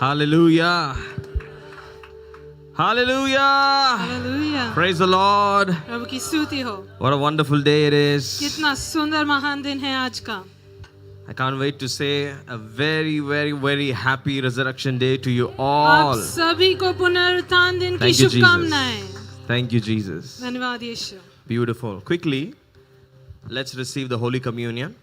Hallelujah. Hallelujah. Hallelujah. Praise the Lord. प्रभु की स्तुति हो. What a wonderful day it is. कितना सुंदर महान दिन है आज का. I can't wait to say a very, very, very happy resurrection day to you आप all. सभी को पुनरुत्थान दिन की Thank you, Jesus. शुभकामनाएं. Thank you, Jesus. धन्यवाद यीशु. Beautiful. Quickly, let's receive the Holy Communion.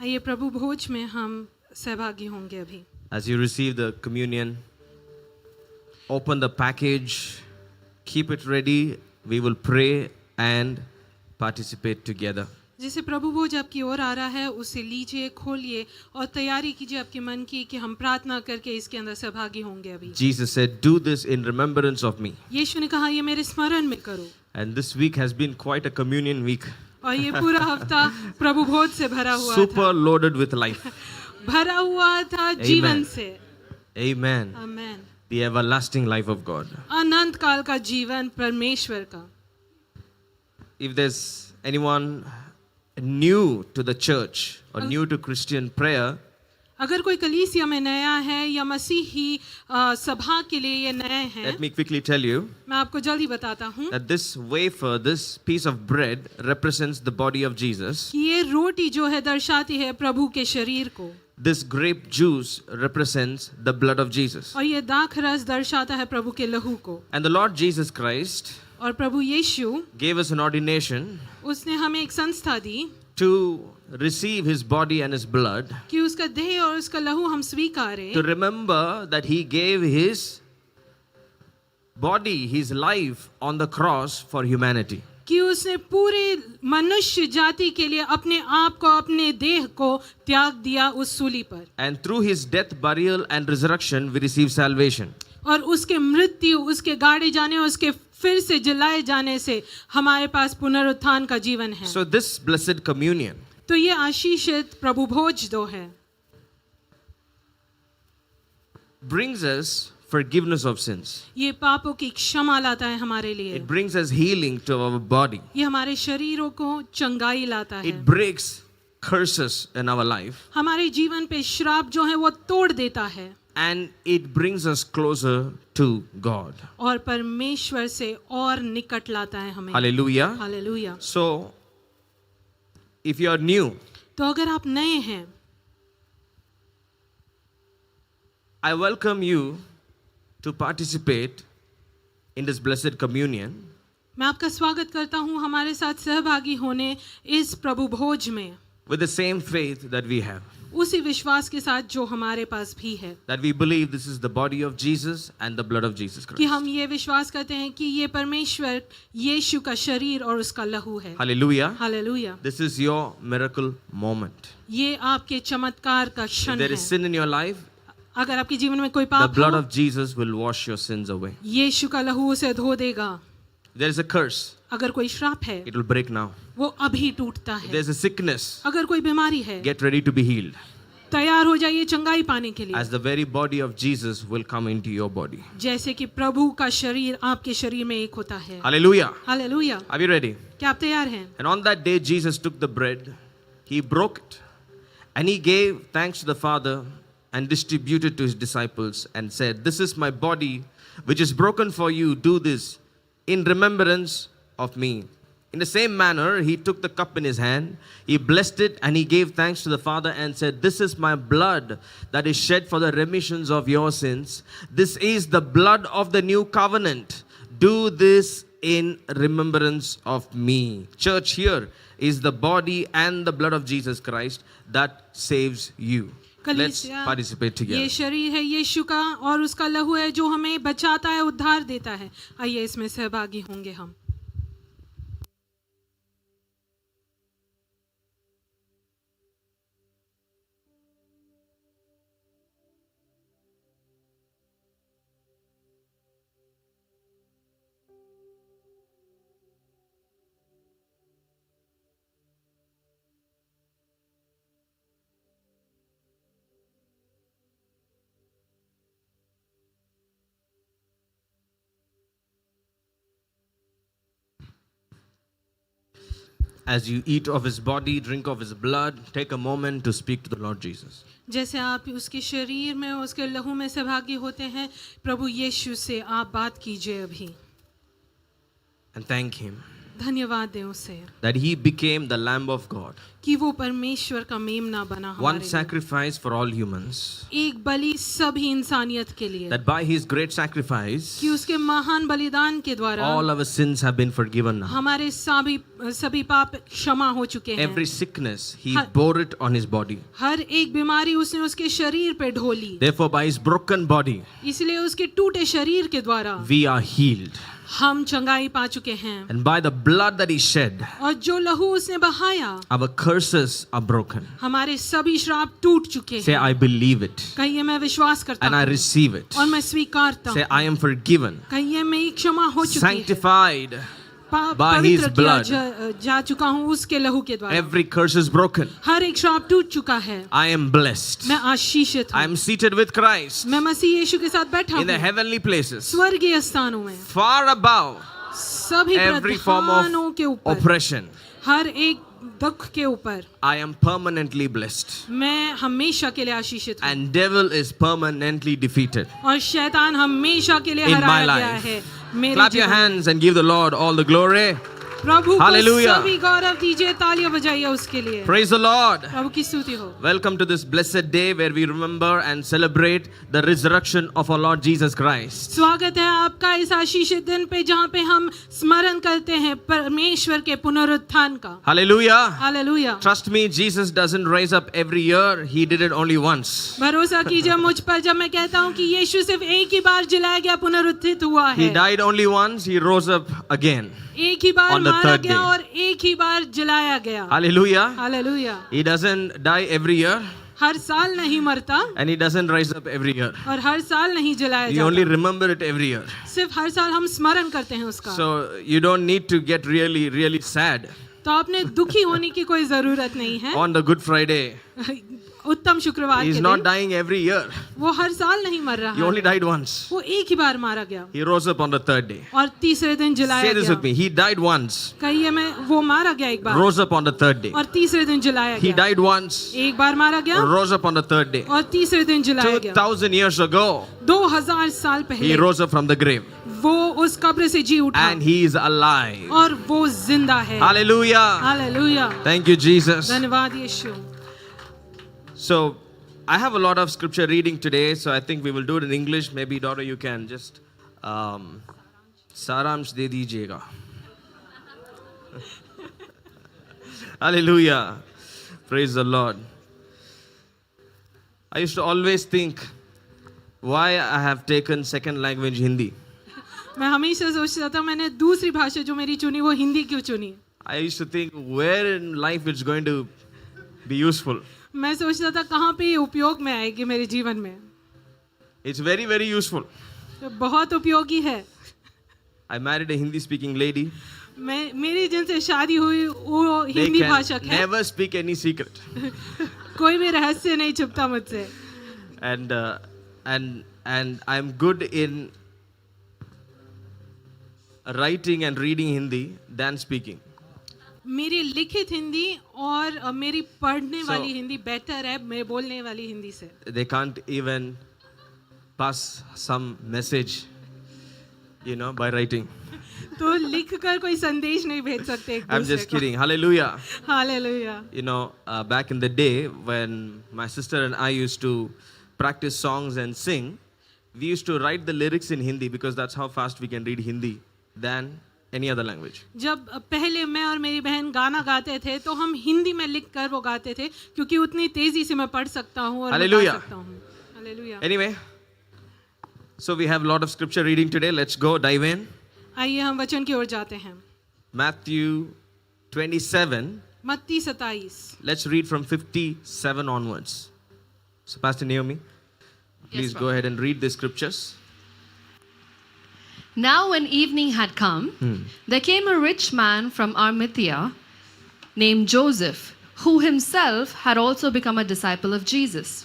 आइए प्रभु भोज में हम सहभागी होंगे अभी. As you receive the communion, open the package, keep it ready. We will pray and participate together. जैसे प्रभु भोज आपकी ओर आ रहा है उसे लीजिए, खोलिए और तैयारी कीजिए आपके मन की कि हम प्रार्थना करके इसके अंदर सहभागी होंगे अभी. Jesus said, "Do this in remembrance of me." यीशु ने कहा ये मेरे स्मरण में करो. And this week has been quite a communion week. और ये पूरा हफ्ता प्रभु भोज से भरा हुआ Super था. loaded with life. भरा हुआ था जीवन से. Amen. Amen. The everlasting life of God. अनंत काल का जीवन परमेश्वर का. If there's anyone new to the church or new to Christian prayer, अगर कोई कलीसिया में नया है या मसीही सभा के लिए ये नए हैं, let me quickly tell you मैं आपको जल्दी बताता हूँ that this wafer, this piece of bread represents the body of Jesus. कि ये रोटी जो है दर्शाती है प्रभु के शरीर को. This grape juice represents the blood of Jesus. और ये दाख रस दर्शाता है प्रभु के लहू को. And the Lord Jesus Christ और प्रभु यीशु gave us an ordination उसने हमें एक संस्था दी to receive his body and his blood, कि उसका देह और उसका लहू हम स्वीकारें, to remember that he gave his body, his life on the cross for humanity. कि उसने पूरे मनुष्य जाति के लिए अपने आप को, अपने देह को त्याग दिया उस सूली पर. And through his death, burial and resurrection we receive salvation. और उसके मृत्यु, उसके गाड़े जाने और उसके फिर से जलाए जाने से हमारे पास पुनरुत्थान का जीवन है. So this blessed communion तो ये आशीषित प्रभु भोज दो है. brings us forgiveness of sins. ये पापों की क्षमा लाता है हमारे लिए. It brings us healing to our body. ये हमारे शरीरों को चंगाई लाता है. It breaks curses in our life. हमारे जीवन पे श्राप जो है वो तोड़ देता है. And it brings us closer to God. और परमेश्वर से और निकट लाता है हमें. Hallelujah. Hallelujah. So, if you are new, तो अगर आप नए हैं, I welcome you to participate in this blessed communion मैं आपका स्वागत करता हूँ हमारे साथ सहभागी होने इस प्रभु भोज में, with the same faith that we have. उसी विश्वास के साथ जो हमारे पास भी है. That we believe this is the body of Jesus and the blood of Jesus कि Christ. हम ये विश्वास करते हैं कि ये परमेश्वर यीशु का शरीर और उसका लहू है. Hallelujah. Hallelujah. This is your miracle moment. ये आपके चमत्कार का If क्षण there है. is sin in your life, अगर आपके जीवन में कोई the पाप blood हो, of Jesus will wash your sins away. यीशु का लहू उसे धो देगा. If there is a curse, अगर कोई श्राप है it will break now. वो अभी टूटता If है. there is a sickness, अगर कोई बीमारी है get ready to be healed. तैयार हो जाइए चंगाई पाने के लिए. As the very body of Jesus will come into your body. जैसे कि प्रभु का शरीर आपके शरीर में एक होता है. Hallelujah. Hallelujah. Are you ready? क्या आप तैयार हैं? And on that day, Jesus took the bread, he broke it, and he gave thanks to the Father and distributed to his disciples and said, "This is my body, which is broken for you. Do this in remembrance of me." In the same manner, he took the cup in his hand, he blessed it, and he gave thanks to the Father and said, "This is my blood that is shed for the remissions of your sins. This is the blood of the new covenant. Do this in remembrance of me." Church, here is the body and the blood of Jesus Christ that saves you. Let's कलीसिया participate together. ये शरीर है यीशु का और उसका लहू है जो हमें बचाता है, उद्धार देता है. आइए इसमें सहभागी होंगे हम. as you eat of his body, drink of his blood, take a moment to speak to the Lord Jesus. जैसे आप उसके शरीर में उसके लहू में सहभागी होते हैं, प्रभु यीशु से आप बात कीजिए अभी, And thank him धन्यवाद दें उसे that he became the Lamb of God. कि वो परमेश्वर का मेमना बना One हमारे लिए। sacrifice for all humans. एक बलि सभी इंसानियत के लिए, That by his great sacrifice, कि उसके महान बलिदान के द्वारा all our sins have been forgiven now. हमारे सभी पाप क्षमा हो चुके हैं। Every sickness, he Har- bore it on his body. हर एक बीमारी उसने उसके शरीर पे ढोली, Therefore, by his broken body, इसलिए उसके टूटे शरीर के द्वारा we are healed. हम चंगाई पा चुके हैं। And by the blood that he shed, और जो लहू उसने बहाया, our curses are broken. हमारे सभी श्राप टूट चुके Say, हैं। I believe it. कहिए मैं विश्वास करता And I हूँ receive it. और मैं स्वीकारता Say, हूँ। I am forgiven, कहिए मैं क्षमा हो चुकी है, sanctified. by his पवित्र किया blood. जा चुका हूँ उसके लहू के द्वारा। Every curse is broken. हर एक श्राप टूट चुका है। I am blessed. मैं आशीषित I हूँ। am seated with Christ मैं मसीह यीशु के साथ बैठा in the हूँ heavenly places, स्वर्गीय स्थानों में, far above सभी every form प्रधानों of के ऊपर, oppression. हर एक दुख के ऊपर। I am permanently blessed. मैं हमेशा के लिए आशीषित हूँ And devil is permanently defeated. और शैतान हमेशा के लिए In my हराया गया life. है। मेरे Clap your जीवन में। hands and give the Lord all the glory. प्रभु को Hallelujah. सभी गौरव दीजिए, तालियां बजाइए उसके लिए। Praise the Lord. प्रभु की स्तुति हो। Welcome to this blessed day where we remember and celebrate the resurrection of our Lord Jesus Christ. स्वागत है आपका इस आशीषित दिन पे जहाँ पे हम स्मरण करते हैं परमेश्वर के पुनरुत्थान का। Hallelujah. Hallelujah. Trust me, Jesus doesn't rise up every year. He did it only once. भरोसा कीजिए मुझ पर जब मैं कहता हूँ कि यीशु सिर्फ एक ही बार जलाया गया, पुनरुत्थित हुआ He है। died only once. He rose up again. एक ही बार On the मारा third गया day. और एक ही बार जलाया गया। Hallelujah. Hallelujah. He doesn't die every year हर साल नहीं मरता and he doesn't rise up every year. और हर साल नहीं जलाया We only जाता, remember it every year. सिर्फ हर साल हम स्मरण करते हैं उसका। So you don't need to get really, really sad तो आपने दुखी होने की कोई जरूरत नहीं है। on the Good Friday. उत्तम शुक्रवार He's के not दिन dying every year. वो हर साल नहीं मर He रहा only है, died once. वो एक ही बार मारा गया He rose up on the third day. और तीसरे दिन जलाया Say this with गया। me. He died once, कहिए मैं, वो मारा गया एक बार rose up on the third day. और तीसरे दिन जलाया He गया। died once, एक बार मारा गया rose up on the third day. और तीसरे दिन जलाया गया। 2000 years ago, 2000 साल he पहले rose up from the grave वो उस कब्र से जी उठा and he is alive. और वो जिंदा है। Hallelujah. Hallelujah. Thank you, Jesus. धन्यवाद यीशु। So, I have a lot of scripture reading today, so I think we will do it in English. Maybe, daughter, you can just saransh de dijiyega. Hallelujah. Praise the Lord. I used to always think why I have taken second language Hindi. मैं हमेशा सोचता था मैंने दूसरी भाषा जो मेरी चुनी वो हिंदी क्यों चुनी। I used to think where in life it's going to be useful. मैं सोचता था कहाँ पे ये उपयोग में आएगी मेरे जीवन में। It's very, very useful. तो बहुत उपयोगी है। I married a Hindi speaking lady. मेरी जिनसे शादी हुई वो They हिंदी can भाषक है। never speak any secret. कोई भी रहस्य नहीं छुपता मुझसे। And I'm good in writing and reading Hindi than speaking. मेरी लिखित हिंदी और मेरी पढ़ने So- वाली हिंदी बेहतर है मेरे बोलने वाली हिंदी से। They can't even pass some message, by writing. तो लिखकर कोई संदेश नहीं भेज सकते एक I'm दूसरे just को। kidding. Hallelujah. Hallelujah. Back in the day when my sister and I used to practice songs and sing, we used to write the lyrics in Hindi because that's how fast we can read Hindi than any other language. जब पहले मैं और मेरी बहन गाना गाते थे तो हम हिंदी में लिख कर वो गाते थे क्योंकि उतनी तेजी से मैं पढ़ सकता हूँ और मैं गा Hallelujah. सकता हूँ। Hallelujah. Anyway, so we have a lot of scripture reading today. Let's go dive in. आइए हम वचन की ओर जाते हैं। Matthew 27. मत्ती 27। Let's read from 57 onwards. So Pastor Naomi, please go ahead and read the scriptures. Now when evening had come, there came a rich man from Arimathea named Joseph, who himself had also become a disciple of Jesus.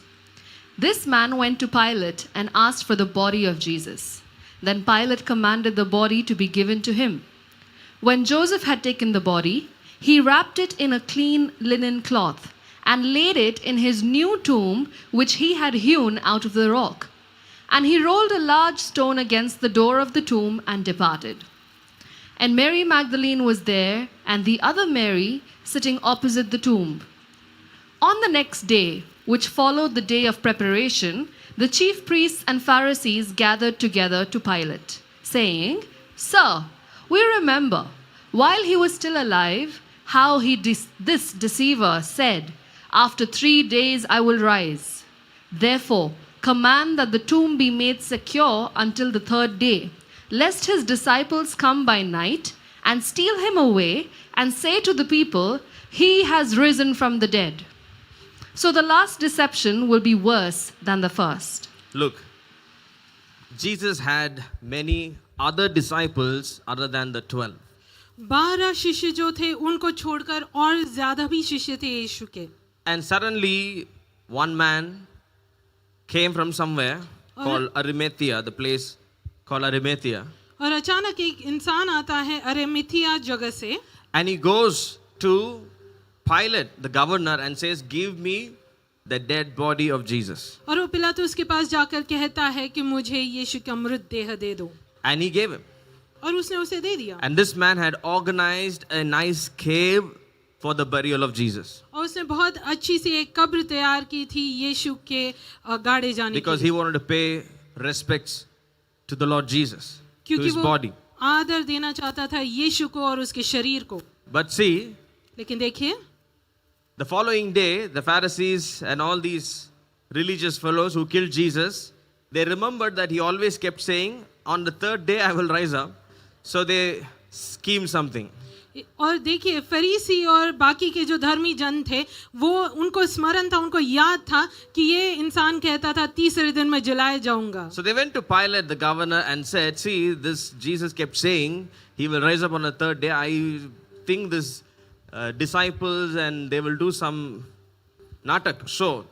This man went to Pilate and asked for the body of Jesus. Then Pilate commanded the body to be given to him. When Joseph had taken the body, he wrapped it in a clean linen cloth and laid it in his new tomb, which he had hewn out of the rock. And he rolled a large stone against the door of the tomb and departed. And Mary Magdalene was there, and the other Mary sitting opposite the tomb. On the next day, which followed the day of preparation, the chief priests and Pharisees gathered together to Pilate, saying, Sir, we remember, while he was still alive, how this deceiver said, After 3 days I will rise. Therefore, command that the tomb be made secure until the 3rd day, lest his disciples come by night and steal him away and say to the people, He has risen from the dead. So the last deception will be worse than the first. Look, Jesus had many other disciples other than the 12. 12 शिष्य जो थे उनको छोड़कर और ज्यादा भी शिष्य थे यीशु के. And suddenly, one man came from somewhere called Arimathea, the place called Arimathea. और अचानक एक इंसान आता है अरेमिथिया जगह से. And he goes to Pilate, the governor, and says, Give me the dead body of Jesus. और वो पिलातुस के पास जाकर कहता है कि मुझे यीशु का मृतदेह दे दो. And he gave him. और उसने उसे दे दिया. And this man had organized a nice cave for the burial of Jesus. और उसने बहुत अच्छी सी एक कब्र तैयार की थी यीशु के गाड़े जाने के Because लिए. he wanted to pay respects to the Lord Jesus, to क्योंकि his वो body. आदर देना चाहता था यीशु को और उसके शरीर को. But see, लेकिन देखिए, the following day, the Pharisees and all these religious fellows who killed Jesus, they remembered that he always kept saying, On the 3rd day I will rise up. So they schemed something. और देखिए फरीसी और बाकी के जो धर्मी जन थे वो उनको स्मरण था, उनको याद था कि ये इंसान कहता था 3रे दिन में जलाया जाऊंगा. So they went to Pilate, the governor, and said, See, this Jesus kept saying he will rise up on the 3rd day. I think this disciples and they will do some natak. So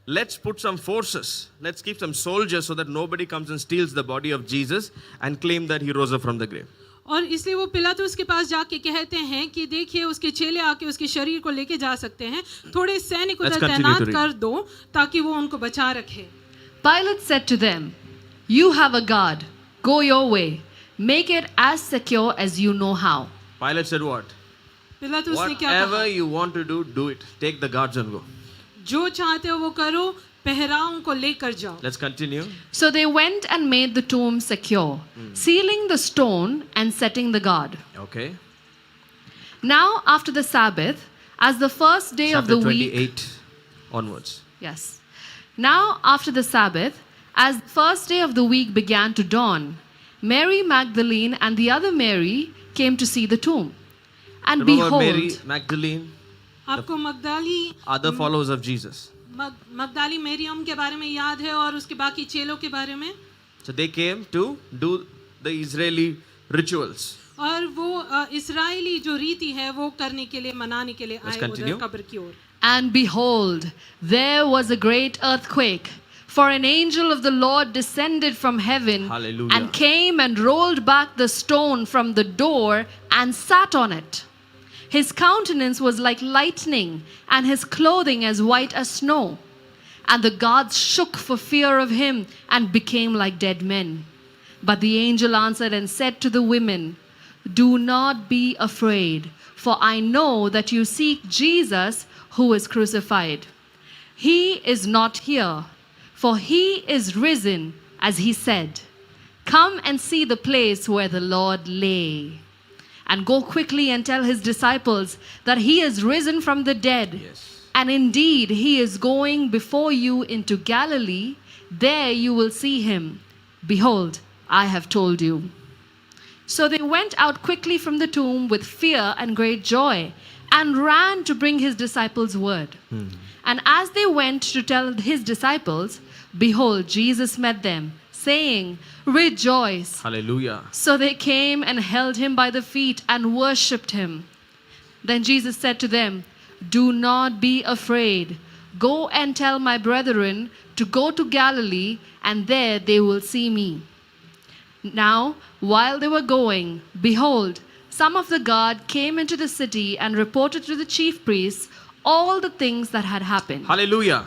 let's put some forces. Let's keep some soldiers so that nobody comes and steals the body of Jesus and claim that he rose up from the grave. और इसलिए वो पिलातुस के पास जाके कहते हैं कि देखिए उसके चेले आके उसके शरीर को लेके जा सकते हैं, थोड़े सैनिक उधर तैनात कर दो ताकि वो उनको बचा रखे. Pilate said to them, You have a guard. Go your way. Make it as secure as you know how. Pilate said what? पिलातुस ने क्या कहा? Whatever you want to do it. Take the guards and go. जो चाहते हो वो करो, पहराओं को लेकर जाओ. Let's continue. So they went and made the tomb secure, sealing the stone and setting the guard. Okay. Now, after the Sabbath, as the first day of Chapter the week. 28 onwards. Yes. Now, after the Sabbath, as the first day of the week began to dawn, Mary Magdalene and the other Mary came to see the tomb. And Remember behold, Mary Magdalene, आपको मगदाली other followers of Jesus. मगदाली Maryam के बारे में याद है और उसके बाकी चेलों के बारे में. So they came to do the Israeli rituals. और वो इस्राएली जो रीति है वो करने के लिए, मनाने के लिए आए उधर कब्र की ओर. and behold, there was a great earthquake. For an angel of the Lord descended from heaven Hallelujah. and came and rolled back the stone from the door and sat on it. His countenance was like lightning, and his clothing as white as snow. And the gods shook for fear of him and became like dead men. But the angel answered and said to the women, Do not be afraid, for I know that you seek Jesus who is crucified. He is not here, for he is risen, as he said. Come and see the place where the Lord lay. And go quickly and tell his disciples that he is risen from the dead. Yes. And indeed, he is going before you into Galilee. There you will see him. Behold, I have told you. So they went out quickly from the tomb with fear and great joy, and ran to bring his disciples word. And as they went to tell his disciples, behold, Jesus met them, saying, Rejoice. Hallelujah. So they came and held him by the feet and worshipped him. Then Jesus said to them, Do not be afraid. Go and tell my brethren to go to Galilee, and there they will see me. Now, while they were going, behold, some of the guard came into the city and reported to the chief priests all the things that had happened. Hallelujah.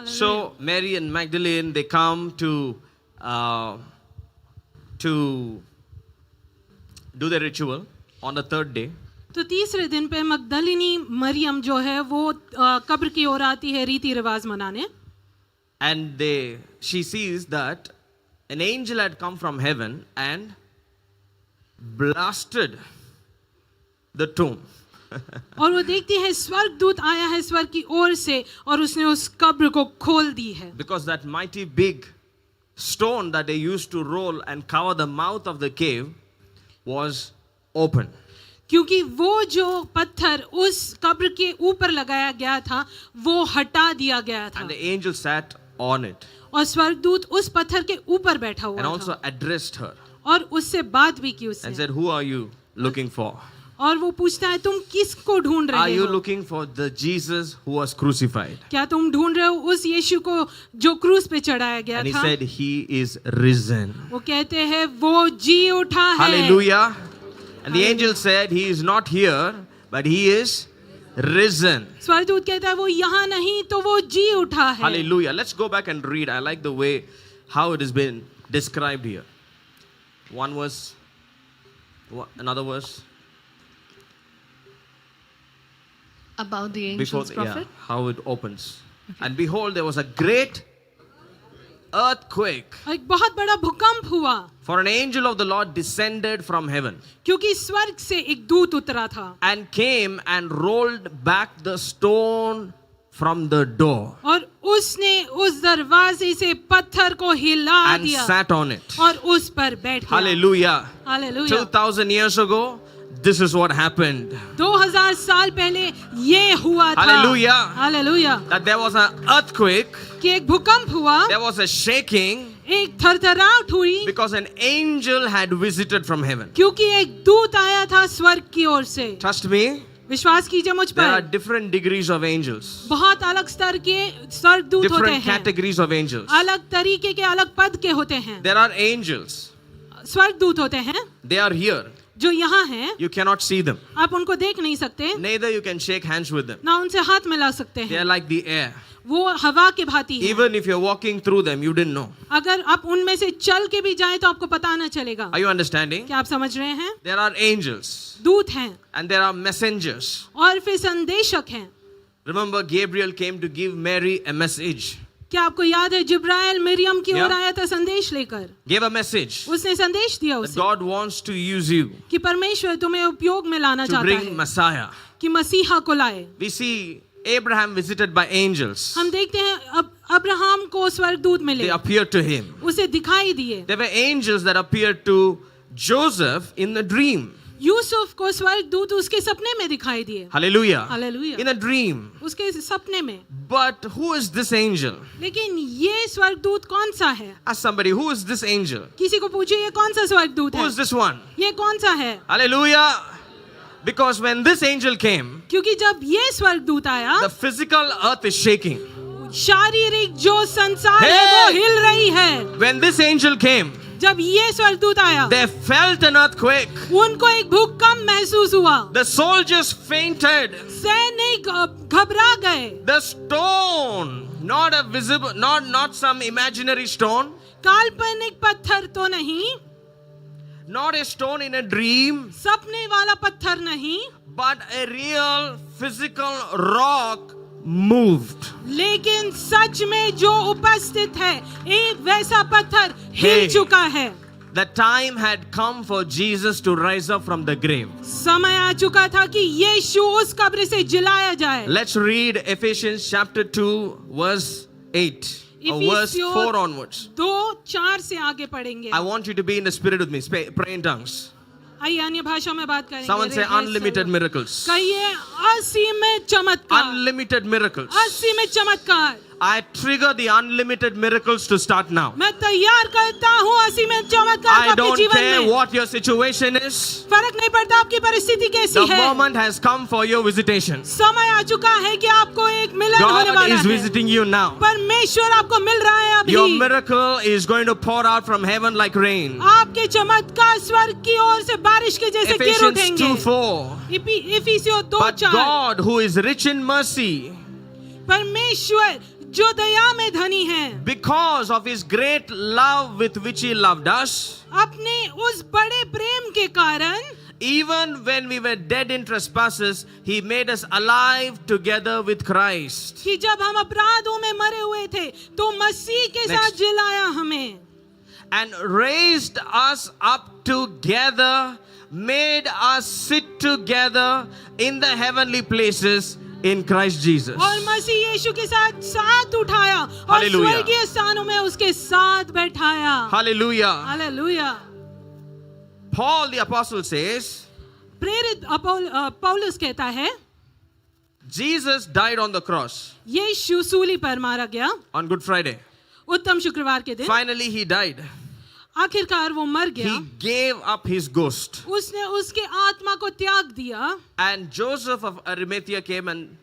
So Mary and Magdalene, they come to do the ritual on the third day. तो तीसरे दिन पे मगदलिनी मरियम जो है वो कब्र की ओर आती है रीति रिवाज मनाने. And she sees that an angel had come from heaven and blasted the tomb. और वो देखती है स्वर्गदूत आया है स्वर्ग की ओर से और उसने उस कब्र को खोल दी है. Because that mighty big stone that they used to roll and cover the mouth of the cave was open. क्योंकि वो जो पत्थर उस कब्र के ऊपर लगाया गया था वो हटा दिया गया था. And the angel sat on it और स्वर्गदूत उस पत्थर के ऊपर बैठा and हुआ also था addressed her और उससे बात भी की and उससे. said, "Who are you looking for? और वो पूछता है तुम किसको ढूंढ Are रहे you हो? looking for the Jesus who was crucified?" क्या तुम ढूंढ रहे हो उस यीशु को जो क्रूस पे चढ़ाया गया And he था? said, "He is risen." वो कहते हैं वो जी उठा है. Hallelujah. And the angel said, "He is not here, but he is risen." स्वर्गदूत कहता है वो यहाँ नहीं तो वो जी उठा है. Hallelujah. Let's go back and read. I like the way how it has been described here. One verse, another verse. About the Before, angel's prophet. how it opens. And behold, there was a great earthquake. एक बहुत बड़ा भूकंप हुआ For an angel of the Lord descended from heaven क्योंकि स्वर्ग से एक दूत उतरा था and came and rolled back the stone from the door और उसने उस दरवाजे से पत्थर को हिला and दिया sat on it. और उस पर बैठ गया. Hallelujah. Hallelujah. 2000 years ago, this is what happened. 2000 साल पहले ये हुआ था. Hallelujah. Hallelujah. That there was an earthquake, कि एक भूकंप हुआ, there was a shaking एक थरथराहट हुई because an angel had visited from heaven. क्योंकि एक दूत आया था स्वर्ग की ओर से. Trust me, विश्वास कीजिए मुझ there are पर. different degrees of angels, बहुत अलग स्तर के स्वर्गदूत होते different हैं. categories of angels. अलग तरीके के अलग पद के होते हैं. There are angels, स्वर्गदूत होते हैं they are here. जो यहाँ हैं. You cannot see them, आप उनको देख नहीं सकते, neither you can shake hands with them. ना उनसे हाथ मिला सकते They हैं. are like the air. वो हवा के भांति हैं. Even if you're walking through them, you didn't know. अगर आप उनमें से चल के भी जाएं तो आपको पता न चलेगा. Are you understanding? क्या आप समझ रहे हैं? There are angels दूत हैं and there are messengers. और फिर संदेशक हैं. Remember, Gabriel came to give Mary a message. क्या आपको याद है जिब्राइल मरियम की Yeah. ओर आया था संदेश लेकर. Gave a message उसने संदेश दिया that उसे God wants to use you कि परमेश्वर तुम्हें उपयोग में लाना to चाहता bring है Messiah. कि मसीहा को लाए. We see Abraham visited by angels. हम देखते हैं अब अब्राहम को स्वर्गदूत मिले, They appeared to him. उसे दिखाई दिए. There were angels that appeared to Joseph in a dream. Yusuf को स्वर्गदूत उसके सपने में दिखाई दिए. Hallelujah. Hallelujah. In a dream. उसके सपने में. But who is this angel? लेकिन ये स्वर्गदूत कौन सा है? Ask somebody, who is this angel? किसी को पूछिए ये कौन सा स्वर्गदूत Who है? is this one? ये कौन सा है? Hallelujah. Because when this angel came, क्योंकि जब ये स्वर्गदूत आया, the physical earth is shaking. शारीरिक जो संसार है Hey! वो हिल रही है. When this angel came, जब ये स्वर्गदूत आया, they felt an earthquake. उनको एक भूकंप महसूस हुआ. The soldiers fainted. सैनिक घबरा गए. The stone, not a visible, not some imaginary stone, काल्पनिक पत्थर तो नहीं, not a stone in a dream, सपने वाला पत्थर नहीं, but a real physical rock moved. लेकिन सच में जो उपस्थित है एक वैसा पत्थर हिल Hey. चुका है. The time had come for Jesus to rise up from the grave. समय आ चुका था कि यीशु उस कब्र से जिलाया जाए. Let's read Ephesians chapter 2 verse 8 or verse 4 onwards. 2:4 से आगे पढ़ेंगे. I want you to be in the spirit with me. Pray in tongues. आइए अन्य भाषा में बात करेंगे. Someone say unlimited miracles. कहिए असीमित चमत्कार. Unlimited miracles. असीमित चमत्कार. I trigger the unlimited miracles to start now. मैं तैयार करता हूँ असीमित चमत्कार I को अपने don't जीवन care में। what your situation is. फर्क नहीं पड़ता आपकी परिस्थिति कैसी The है। moment has come for your visitation. समय आ चुका है कि आपको एक मिलन होने God वाला is है। visiting you now. परमेश्वर आपको मिल रहा है Your अभी। miracle is going to pour out from heaven like rain. आपके चमत्कार स्वर्ग की ओर से बारिश के जैसे गिर Ephesians उठेंगे। 2:4. इफिसियों But 2:4। God, who is rich in mercy, परमेश्वर जो दया में धनी है, because of his great love with which he loved us, अपने उस बड़े प्रेम के कारण even when we were dead in trespasses, he made us alive together with Christ. कि जब हम अपराधों में मरे हुए थे तो मसीह के Next. साथ जिलाया हमें And raised us up together, made us sit together in the heavenly places in Christ Jesus. और मसीह यीशु के साथ साथ उठाया और Hallelujah. स्वर्गीय स्थानों में उसके साथ बैठाया। Hallelujah. Hallelujah. Paul the apostle says, प्रेरित पौलुस कहता है, Jesus died on the cross यीशु सूली पर मारा गया on Good Friday. उत्तम शुक्रवार के दिन। Finally, he died. आखिरकार वो मर गया। He gave up his ghost. उसने उसके आत्मा को त्याग दिया। And Joseph of Arimathea came and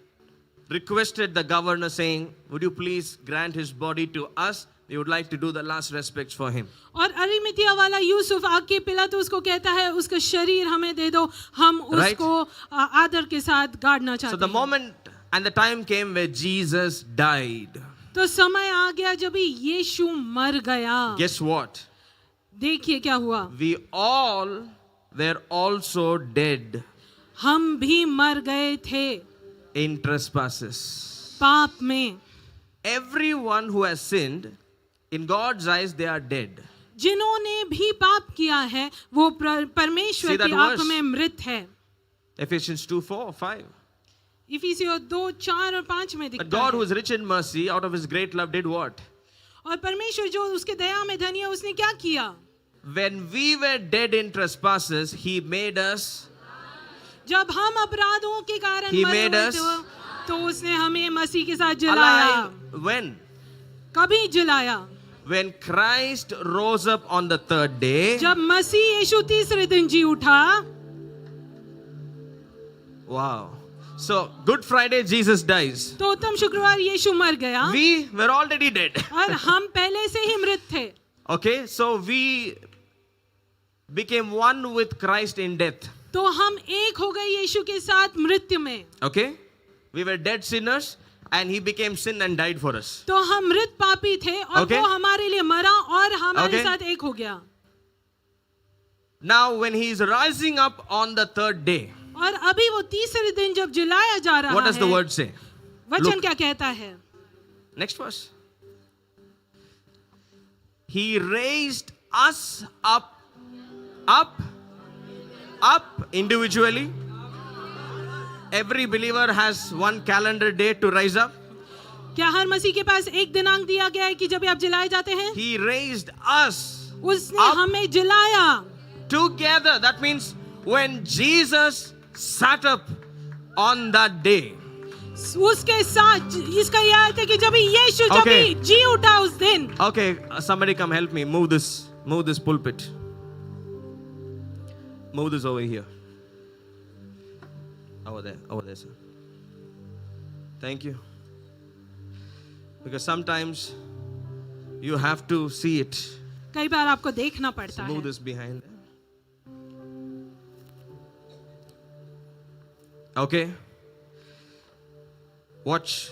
requested the governor, saying, would you please grant his body to us? We would like to do the last respects for him. और अरिमतिया वाला यूसुफ आके पिलातुस को कहता है उसका शरीर हमें दे दो, हम Right. उसको आदर के साथ गाड़ना So चाहते the हैं। moment and the time came where Jesus died. तो समय आ गया जब यीशु मर गया। Guess what? देखिए क्या हुआ, We all were also dead हम भी मर गए थे in trespasses. पाप में। Everyone who has sinned, in God's eyes, they are dead. जिन्होंने भी पाप किया है वो परमेश्वर See that की आंखों verse? में मृत है। Ephesians 2:4-5. इफिसियों 2:4 और 5 में But दिखता God, who है। is rich in mercy, out of his great love, did what? और परमेश्वर जो उसके दया में धनी है उसने क्या किया, When we were dead in trespasses, he made us. जब हम अपराधों के कारण He मरे made हुए us थे तो उसने हमें मसीह के साथ जिलाया। Alive. When? कभी जिलाया, When Christ rose up on the third day. जब मसीह यीशु तीसरे दिन जी उठा। Wow. So, Good Friday, Jesus dies. तो उत्तम शुक्रवार यीशु मर गया We were already dead. और हम पहले से ही मृत थे। Okay, so we became one with Christ in death. तो हम एक हो गए यीशु के साथ मृत्यु में। Okay? We were dead sinners and he became sin and died for us. तो हम मृत पापी थे और Okay. वो हमारे लिए मरा और हमारे Okay. साथ एक हो गया। Now, when he is rising up on the third day, और अभी वो तीसरे दिन जब जिलाया जा रहा what does the है, word say? वचन Look. क्या कहता है, Next verse. He raised us up individually. Every believer has one calendar day to rise up. क्या हर मसीह के पास एक दिनांक दिया गया है कि जब आप जिलाए जाते हैं? He raised us उसने up. हमें जिलाया। together. That means when Jesus sat up on that day. उसके साथ इसका यह अर्थ है कि जब यीशु जब Okay. जी उठा उस दिन। Okay, somebody come help me. Move this pulpit. Move this over here. Over there, sir. Thank you. Because sometimes you have to see it. कई बार आपको देखना पड़ता Move है। this behind. Okay. Watch.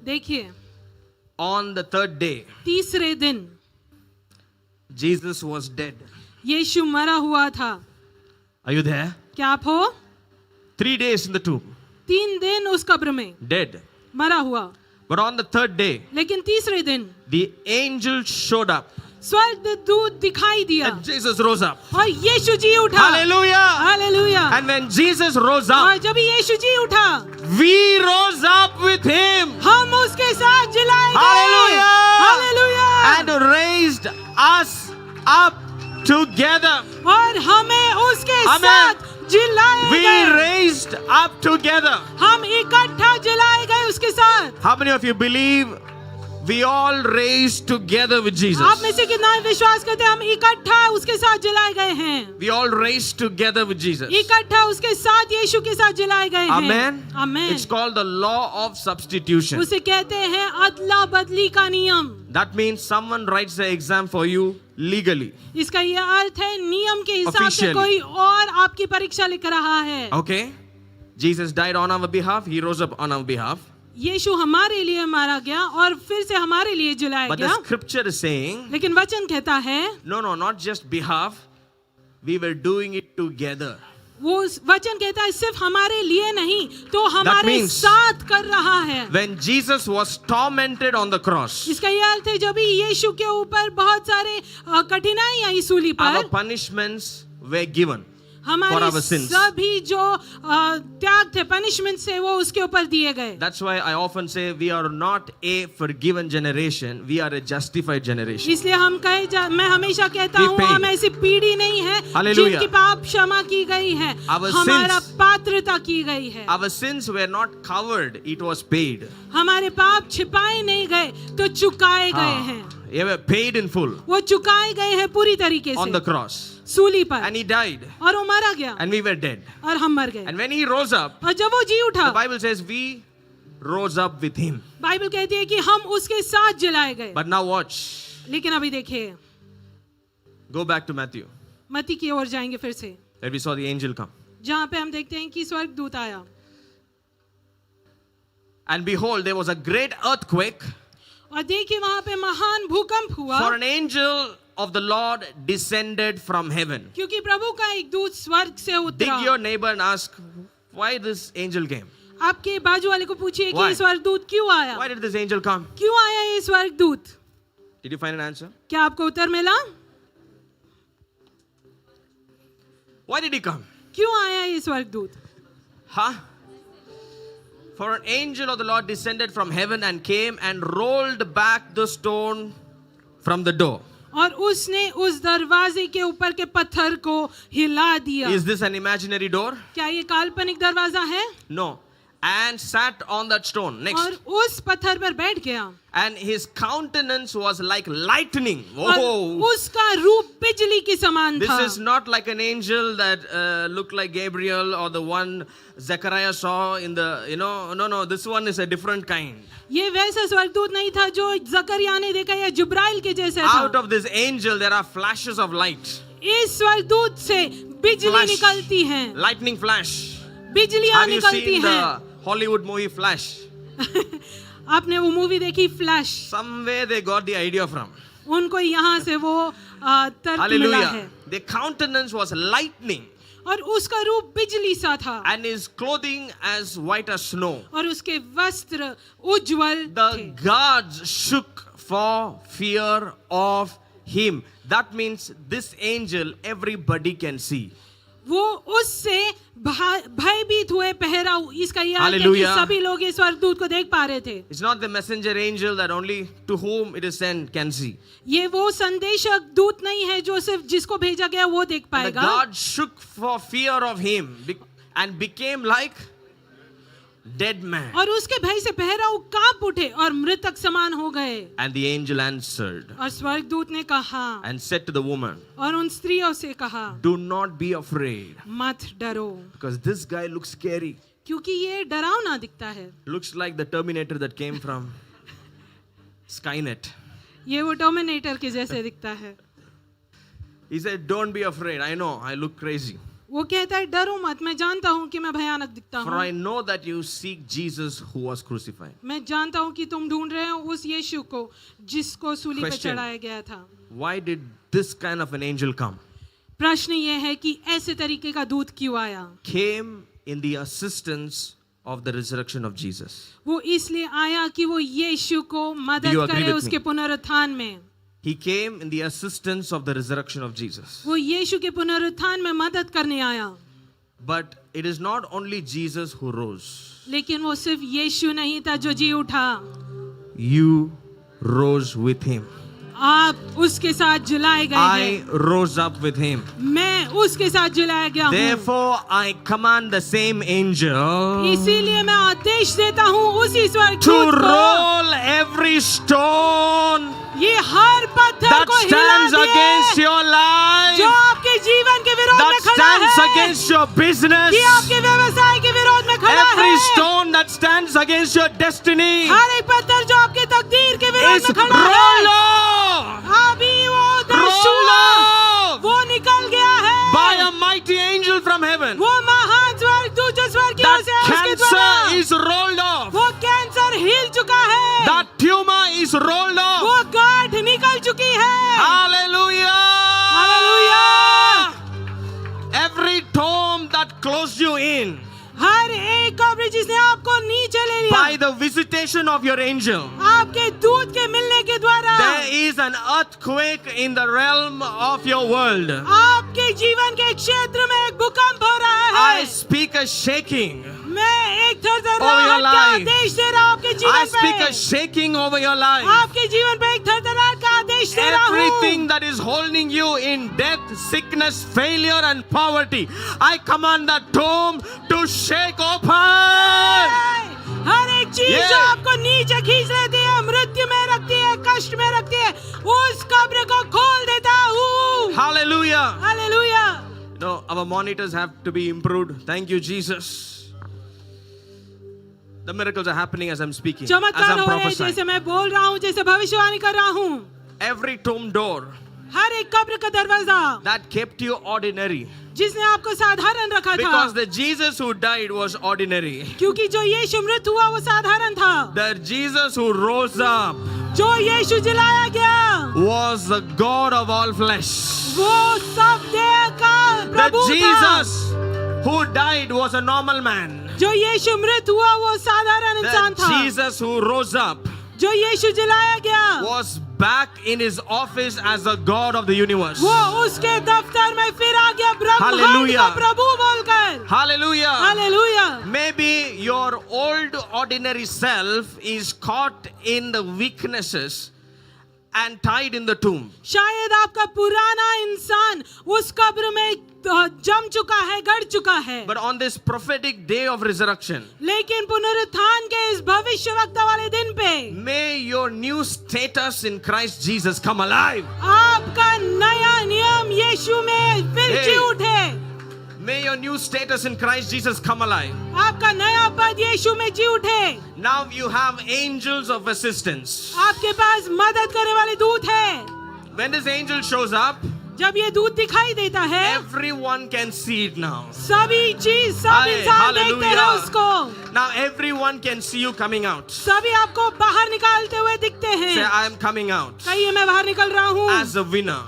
देखिए, On the third day, तीसरे दिन Jesus was dead. यीशु मरा हुआ था। Are you there? क्या आप हो? 3 days in the tomb. 3 दिन उस कब्र में Dead. मरा हुआ। But on the third day, लेकिन तीसरे दिन the angel showed up. स्वर्ग दूत दिखाई दिया And Jesus rose up. और यीशु जी उठा। Hallelujah. Hallelujah. And when Jesus rose और up, जब यीशु जी उठा, we rose up with him. हम उसके साथ जिलाए गए। Hallelujah. Hallelujah. And raised us up together. और हमें उसके Amen. साथ जिलाए We गए। raised up together. हम इकट्ठा जिलाए गए उसके साथ। How many of you believe We all raised together with Jesus. आप में से कितना विश्वास करते हैं हम इकट्ठा उसके साथ जलाए गए हैं? We all raised together with Jesus. इकट्ठा उसके साथ यीशु के साथ जलाए गए हैं। Amen. Amen. It's called the law of substitution. उसे कहते हैं अदला बदली का नियम। That means someone writes the exam for you legally. इसका ये अर्थ है नियम के हिसाब से Officially. कोई और आपकी परीक्षा लिख रहा है। Okay? Jesus died on our behalf. He rose up on our behalf. यीशु हमारे लिए मारा गया और फिर से हमारे लिए जलाया But the गया। scripture is saying, लेकिन वचन कहता है no, not just behalf. We were doing it together. वो वचन कहता है सिर्फ हमारे लिए नहीं तो हमारे means- साथ कर रहा है। When Jesus was tormented on the cross, इसका ये अर्थ है जब भी यीशु के ऊपर बहुत सारे कठिनाइयां आई सूली our पर, punishments were given. for हमारे our sins. सभी जो त्याग थे पनिशमेंट से वो उसके ऊपर दिए गए। That's why I often say we are not a forgiven generation, we are a justified generation. इसलिए मैं हमेशा कहता We हूँ paid. हम ऐसी पीढ़ी नहीं है Hallelujah. जिनकी पाप क्षमा की गई है, Our हमारा sins- पात्रता की गई है। Our sins were not covered, it was paid. हमारे पाप छिपाए नहीं गए तो चुकाए गए हैं। They were paid in full वो चुकाए गए हैं पूरी तरीके on the से cross. सूली पर, And he died, और वो मारा गया and we were dead. और हम मर गए। And when he rose up, और जब वो जी उठा, the Bible says we rose up with him. Bible कहती है कि हम उसके साथ जलाए गए। But now watch. लेकिन अभी देखिए Go back to Matthew, मत्ती की ओर जाएंगे फिर से, where we saw the angel come. जहाँ पे हम देखते हैं कि स्वर्गदूत आया And behold, there was a great earthquake, और देखिए वहां पे महान भूकंप हुआ for an angel of the Lord descended from heaven. क्योंकि प्रभु का एक दूत स्वर्ग से Dig उतरा। your neighbor and ask why this angel came. आपके बाजू वाले को पूछिए कि Why? ये स्वर्गदूत क्यों आया? Why did this angel come? क्यों आया ये स्वर्गदूत? Did you find an answer? क्या आपको उत्तर मिला? Why did he come? क्यों आया ये स्वर्गदूत? Huh? For an angel of the Lord descended from heaven and came and rolled back the stone from the door. और उसने उस दरवाजे के ऊपर के पत्थर को हिला दिया। Is this an imaginary door? क्या ये काल्पनिक दरवाजा है? No. And sat on that stone. Next. और उस पत्थर पर बैठ गया And his countenance was like lightning. और Whoa. उसका रूप बिजली के समान This था। is not like an angel that looked like Gabriel or the one Zechariah saw in the, no, this one is a different kind. ये वैसा स्वर्गदूत नहीं था जो जकरिया ने देखा या जुब्राइल के जैसे था। Out of this angel, there are flashes of light. इस स्वर्गदूत से बिजली Flash. निकलती है, Lightning flash. बिजलियां Have you निकलती seen हैं। the Hollywood movie Flash? आपने वो मूवी देखी flash? Somewhere they got the idea from. उनको यहाँ से वो तर्क मिला Hallelujah. है The countenance was lightning और उसका रूप बिजली सा था and his clothing as white as snow. और उसके वस्त्र उज्जवल The थे। gods shook for fear of him. That means this angel everybody can see. वो उससे भयभीत हुए पहराऊ। इसका यह अर्थ है कि Hallelujah. सभी लोग इस स्वर्गदूत को देख पा रहे थे। It's not the messenger angel that only to whom it is sent can see. ये वो संदेशक दूत नहीं है जो सिर्फ जिसको भेजा गया वो देख The पाएगा। God shook for fear of him and became like dead man. और उसके भय से पहराऊ कांप उठे और मृतक समान हो गए। And the angel answered और स्वर्गदूत ने कहा and said to the woman, और उन स्त्रियों से कहा, do not be afraid, मत डरो because this guy looks scary. क्योंकि ये डरावना दिखता है। Looks like the Terminator that came from Skynet. ये वो टर्मिनेटर के जैसे दिखता है। He said, don't be afraid. I know, I look crazy. वो कहता है डरो मत, मैं जानता हूँ कि मैं भयानक दिखता For हूँ। I know that you seek Jesus who was crucified. मैं जानता हूँ कि तुम ढूंढ रहे हो उस यीशु को जिसको सूली पर Question. चढ़ाया गया था। Why did this kind of an angel come? प्रश्न ये है कि ऐसे तरीके का दूत क्यों आया? Came in the assistance of the resurrection of Jesus. वो इसलिए आया कि वो यीशु को Do you मदद agree करे with उसके me? पुनरुत्थान में। He came in the assistance of the resurrection of Jesus. वो यीशु के पुनरुत्थान में मदद करने आया। But it is not only Jesus who rose. लेकिन वो सिर्फ यीशु नहीं था जो जी उठा, You rose with him. आप उसके साथ जलाए गए I हैं, rose up with him. मैं उसके साथ जलाया गया हूँ। Therefore, I command the same angel इसीलिए मैं आदेश देता हूँ उसी to स्वर्गदूत को, roll every stone ये हर पत्थर that को हिला stands against दे your जो life, आपके जीवन के विरोध that में खड़ा stands है, against your business, कि आपके व्यवसाय के विरोध में खड़ा every है, stone that stands against your destiny हर एक पत्थर जो आपके तकदीर के विरोध is में खड़ा है, rolled off, अभी वो दर्श rolled हुआ, off वो निकल गया है by a mighty angel from heaven. वो महान स्वर्गदूत जो स्वर्ग की ओर That से है, उसके cancer द्वारा is rolled off. वो कैंसर हिल चुका है, That tumor is rolled off. वो गांठ निकल चुकी है। Hallelujah! Hallelujah! Every tomb that closed you in हर एक कब्र जिसने आपको नीचे ले लिया, by the visitation of your angel, आपके दूत के मिलने के द्वारा there is an earthquake in the realm of your world. आपके जीवन के क्षेत्र में एक भूकंप हो रहा I है। speak a shaking. मैं एक Over your थरथराहट का life. आदेश दे रहा हूँ आपके I जीवन speak a पे, shaking over your life. आपके जीवन पे एक थरथराहट का आदेश दे रहा हूँ। Everything that is holding you in death, sickness, failure, and poverty, I command the tomb to shake open. हर एक चीज Yeah. जो आपको नीचे खींच लेती है, मृत्यु में रखती है, कष्ट में रखती है, उस कब्र को खोल देता हूँ। Hallelujah. Hallelujah! No, our monitors have to be improved. Thank you, Jesus. The miracles are happening as I'm speaking, as चमत्कार I'm हो रहे हैं, prophesying. जैसे मैं बोल रहा हूँ, जैसे भविष्यवाणी कर रहा हूँ। Every tomb door हर एक कब्र का दरवाजा that kept you ordinary, जिसने आपको साधारण रखा था, because the Jesus who died was ordinary. क्योंकि जो यीशु मृत हुआ वो साधारण था, The Jesus who rose up जो यीशु जलाया गया was the God of all flesh. वो सब देह का The प्रभु था। Jesus who died was a normal man. जो यीशु मृत हुआ वो साधारण इंसान The था। Jesus who rose up जो यीशु जलाया गया was back in his office as the God of the universe. वो उसके दफ्तर में फिर आ गया ब्रह्मांड Hallelujah. का प्रभु बोलकर। Hallelujah. Hallelujah! Maybe your old ordinary self is caught in the weaknesses and tied in the tomb. शायद आपका पुराना इंसान उस कब्र में जम चुका है, गड़ चुका है, But on this prophetic day of resurrection, लेकिन पुनरुत्थान के इस भविष्यवक्ता वाले दिन पे may your new status in Christ Jesus come alive. आपका नया नियम यीशु में फिर Hey. जी उठे। May your new status in Christ Jesus come alive. आपका नया पद यीशु में जी उठे। Now you have angels of assistance. आपके पास मदद करने वाले दूत है। When this angel shows up, जब ये दूत दिखाई देता है, everyone can see it now. सभी चीज, सब Aye, इंसान देखते हैं hallelujah. उसको। Now everyone can see you coming out. सभी आपको बाहर निकालते हुए दिखते Say, हैं। I am coming out कहिए मैं बाहर निकल रहा हूँ as a winner.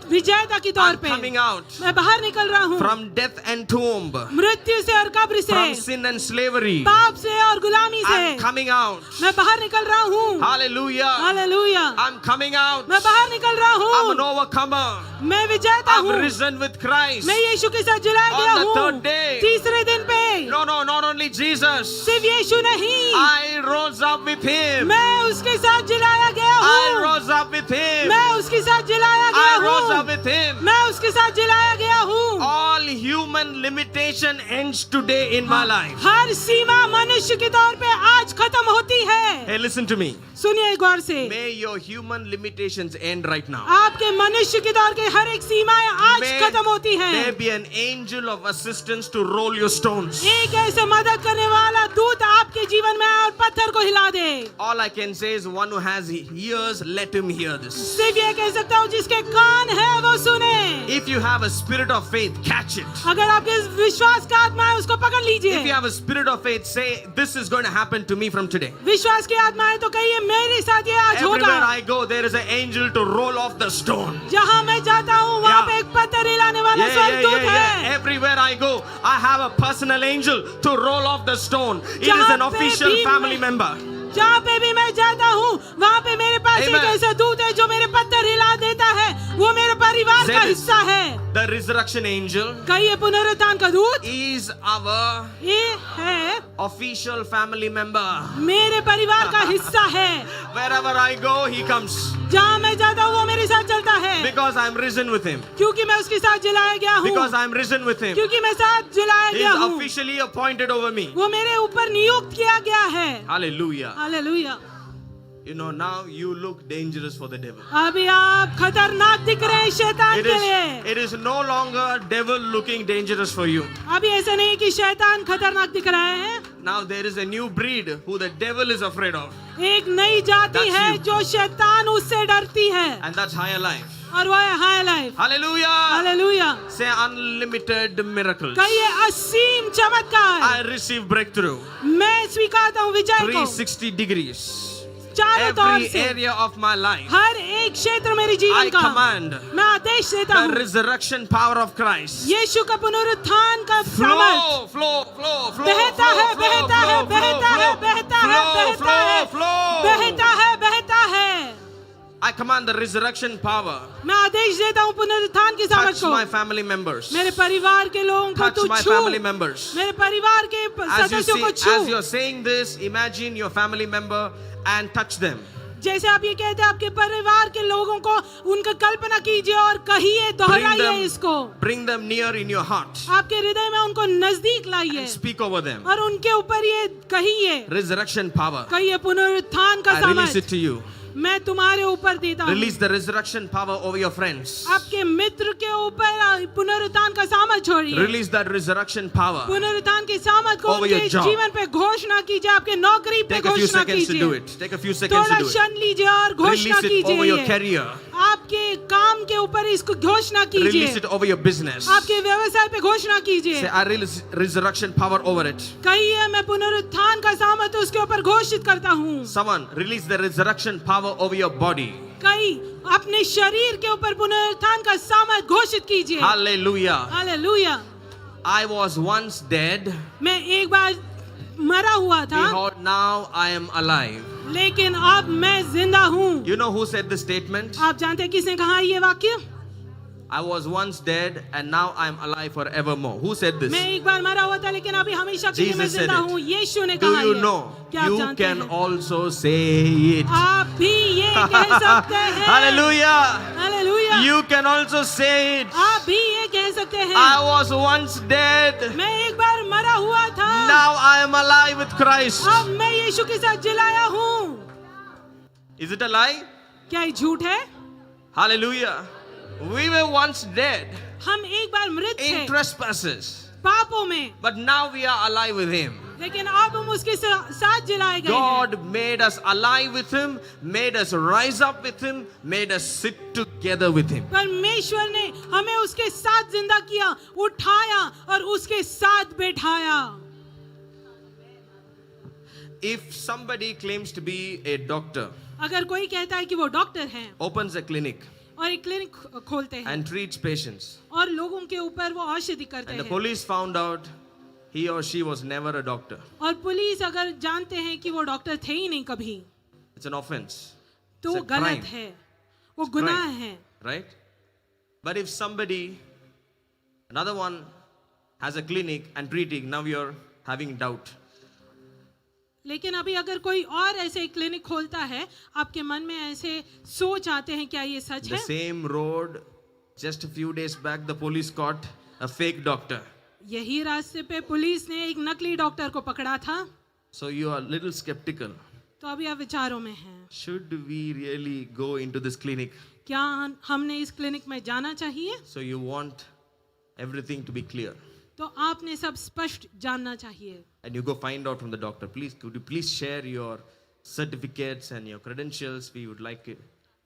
विजेता की तौर I'm पे। coming out मैं बाहर निकल रहा हूँ from death and tomb, मृत्यु से और कब्र from से, sin and slavery. पाप से और गुलामी I'm से। coming out. मैं बाहर निकल रहा हूँ। Hallelujah. Hallelujah! I'm coming out. मैं बाहर निकल रहा I'm an हूँ। overcomer. मैं विजेता I've हूँ। risen with Christ. मैं यीशु के साथ जलाया On गया the हूँ। third day. तीसरे दिन पे No, not only Jesus. सिर्फ यीशु नहीं, I rose up with him. मैं उसके साथ जलाया गया I हूँ। rose up with him. मैं उसके साथ जलाया गया I rose up हूँ। with him. मैं उसके साथ जलाया गया हूँ। All human limitation ends today in my life. हर सीमा मनुष्य के तौर पे आज खत्म होती है। Hey, listen to me. सुनिए गौर से, May your human limitations end right now. आपके मनुष्य के तौर के हर एक सीमाएं आज May खत्म होती there हैं। be an angel of assistance to roll your stones. एक ऐसे मदद करने वाला दूत आपके जीवन में आए और पत्थर को हिला दे। All I can say is one who has ears, let him hear this. सिर्फ ये कह सकता हूँ जिसके कान है वो सुने। If you have a spirit of faith, catch it. अगर आपके विश्वास का आत्मा है उसको पकड़ If you लीजिए। have a spirit of faith, say, this is going to happen to me from today. विश्वास की आत्मा है तो कहिए मेरे साथ ये आज Everywhere होगा। I go, there is an angel to roll off the stone. जहाँ मैं जाता हूँ वहाँ Yeah. पे एक पत्थर हिलाने वाला स्वर्गदूत है। Everywhere I go, I have a personal angel to roll off the stone. It is जहाँ an पे official भी family मैं- member. जहाँ पे भी मैं जाता हूँ वहाँ पे मेरे पास एक Amen. ऐसा दूत है जो मेरे पत्थर हिला देता है। वो मेरे परिवार Say का this. हिस्सा है। The resurrection angel कहिए पुनरुत्थान का दूत is our ये है official family member. मेरे परिवार का हिस्सा है. Wherever I go, he comes. जहाँ मैं जाता हूँ वो मेरे साथ चलता है. Because I am risen with him. क्योंकि मैं उसके साथ जिलाया गया हूँ. Because I am risen with him. क्योंकि मैं साथ जिलाया He गया is हूँ. officially appointed over me. वो मेरे ऊपर नियुक्त किया गया है. Hallelujah. Hallelujah. You know, now you look dangerous for the devil. अभी आप खतरनाक दिख रहे हैं शैतान के लिए. It is no longer devil looking dangerous for you. अभी ऐसा नहीं कि शैतान खतरनाक दिख रहा है. Now there is a new breed who the devil is afraid of. एक नई जाति That's है you. जो शैतान उससे डरती है. And that's higher life. और वो है high life. Hallelujah. Hallelujah. Say unlimited miracles. कहिए असीम चमत्कार. I receive breakthrough. मैं स्वीकारता हूँ विजय को. 360 degrees. चारों तौर Every से area of my life. हर एक क्षेत्र मेरे जीवन I का command मैं आदेश देता the हूँ. resurrection power of Christ. यीशु का पुनरुत्थान का सामर्थ Flow. बहता है, बहता है, बहता है, बहता है, बहता है, बहता है, बहता है. I command the resurrection power. मैं आदेश देता हूँ पुनरुत्थान की सामर्थ Touch को. my family members. मेरे परिवार के लोगों को Touch तू my छू. family members. मेरे परिवार के As you सदस्यों को see, as छू. you're saying this, imagine your family member and touch them. जैसे आप ये कहते हैं आपके परिवार के लोगों को उनका कल्पना कीजिए और कहिए दोहराइए इसको. Bring them near in your heart. आपके हृदय में उनको नजदीक लाइए And speak over them. और उनके ऊपर ये कहिए. Resurrection power. कहिए पुनरुत्थान का I release it सामर्थ to you. मैं तुम्हारे ऊपर देता हूँ. Release the resurrection power over your friends. आपके मित्र के ऊपर पुनरुत्थान का सामर्थ छोड़िए. Release that resurrection power. पुनरुत्थान के सामर्थ को Over your उनके job. जीवन पे घोषणा कीजिए. आपके नौकरी पे Take a few घोषणा seconds to do कीजिए. it. Take a few seconds थोड़ा to do क्षण it. लीजिए और घोषणा Release it over your कीजिए. career. आपके काम के ऊपर इसको घोषणा Release कीजिए. it over your business. आपके व्यवसाय पे घोषणा Say, कीजिए. I release resurrection power over it. कहिए मैं पुनरुत्थान का सामर्थ उसके ऊपर घोषित करता हूँ. Someone release the resurrection power over your body. कई अपने शरीर के ऊपर पुनरुत्थान का सामर्थ घोषित कीजिए. Hallelujah. Hallelujah. I was once dead. मैं एक बार मरा हुआ था Behold, now I am alive. लेकिन अब मैं जिंदा हूँ. You know who said this statement? आप जानते हैं किसने कहा ये वाक्य? I was once dead and now I am alive forevermore. Who said this? मैं एक बार मरा हुआ था लेकिन अभी हमेशा के लिए मैं Jesus said जिंदा it. हूँ. यीशु ने Do कहा you ये. know? क्या आप You जानते can हैं? also say it. आप भी ये कह सकते हैं. Hallelujah. Hallelujah. You can also say it. आप भी ये कह सकते हैं. I was once dead. मैं एक बार मरा हुआ था. Now I am alive with Christ. अब मैं यीशु के साथ जिलाया हूँ. Is it a lie? क्या ये झूठ है? Hallelujah. We were once dead हम एक बार मृत थे in trespasses, पापों में. but now we are alive with Him. लेकिन अब हम उसके साथ जिलाए गए हैं. God made us alive with Him, made us rise up with Him, made us sit together with Him. परमेश्वर ने हमें उसके साथ जिंदा किया, उठाया और उसके साथ बैठाया. If somebody claims to be a doctor, अगर कोई कहता है कि वो डॉक्टर हैं opens a clinic और एक क्लिनिक खोलते हैं and treats patients, और लोगों के ऊपर वो औषधि करते and the हैं police found out he or she was never a doctor, और पुलिस अगर जानते हैं कि वो डॉक्टर थे ही नहीं कभी, it's an offense. तो It's वो a गलत crime. है, वो गुनाह crime. है. Right? But if somebody, another one has a clinic and treating, now you're having doubt. लेकिन अभी अगर कोई और ऐसे क्लिनिक खोलता है, आपके मन में ऐसे सोच आते हैं क्या ये सच The है? same road, just a few days back, the police caught a fake doctor. यही रास्ते पे पुलिस ने एक नकली डॉक्टर को पकड़ा था. So you are a little skeptical. तो अभी आप विचारों में हैं. Should we really go into this clinic? क्या हमने इस क्लिनिक में जाना चाहिए? So you want everything to be clear. तो आपने सब स्पष्ट जानना चाहिए. And you go find out from the doctor. Please, could you please share your certificates and your credentials? We would like it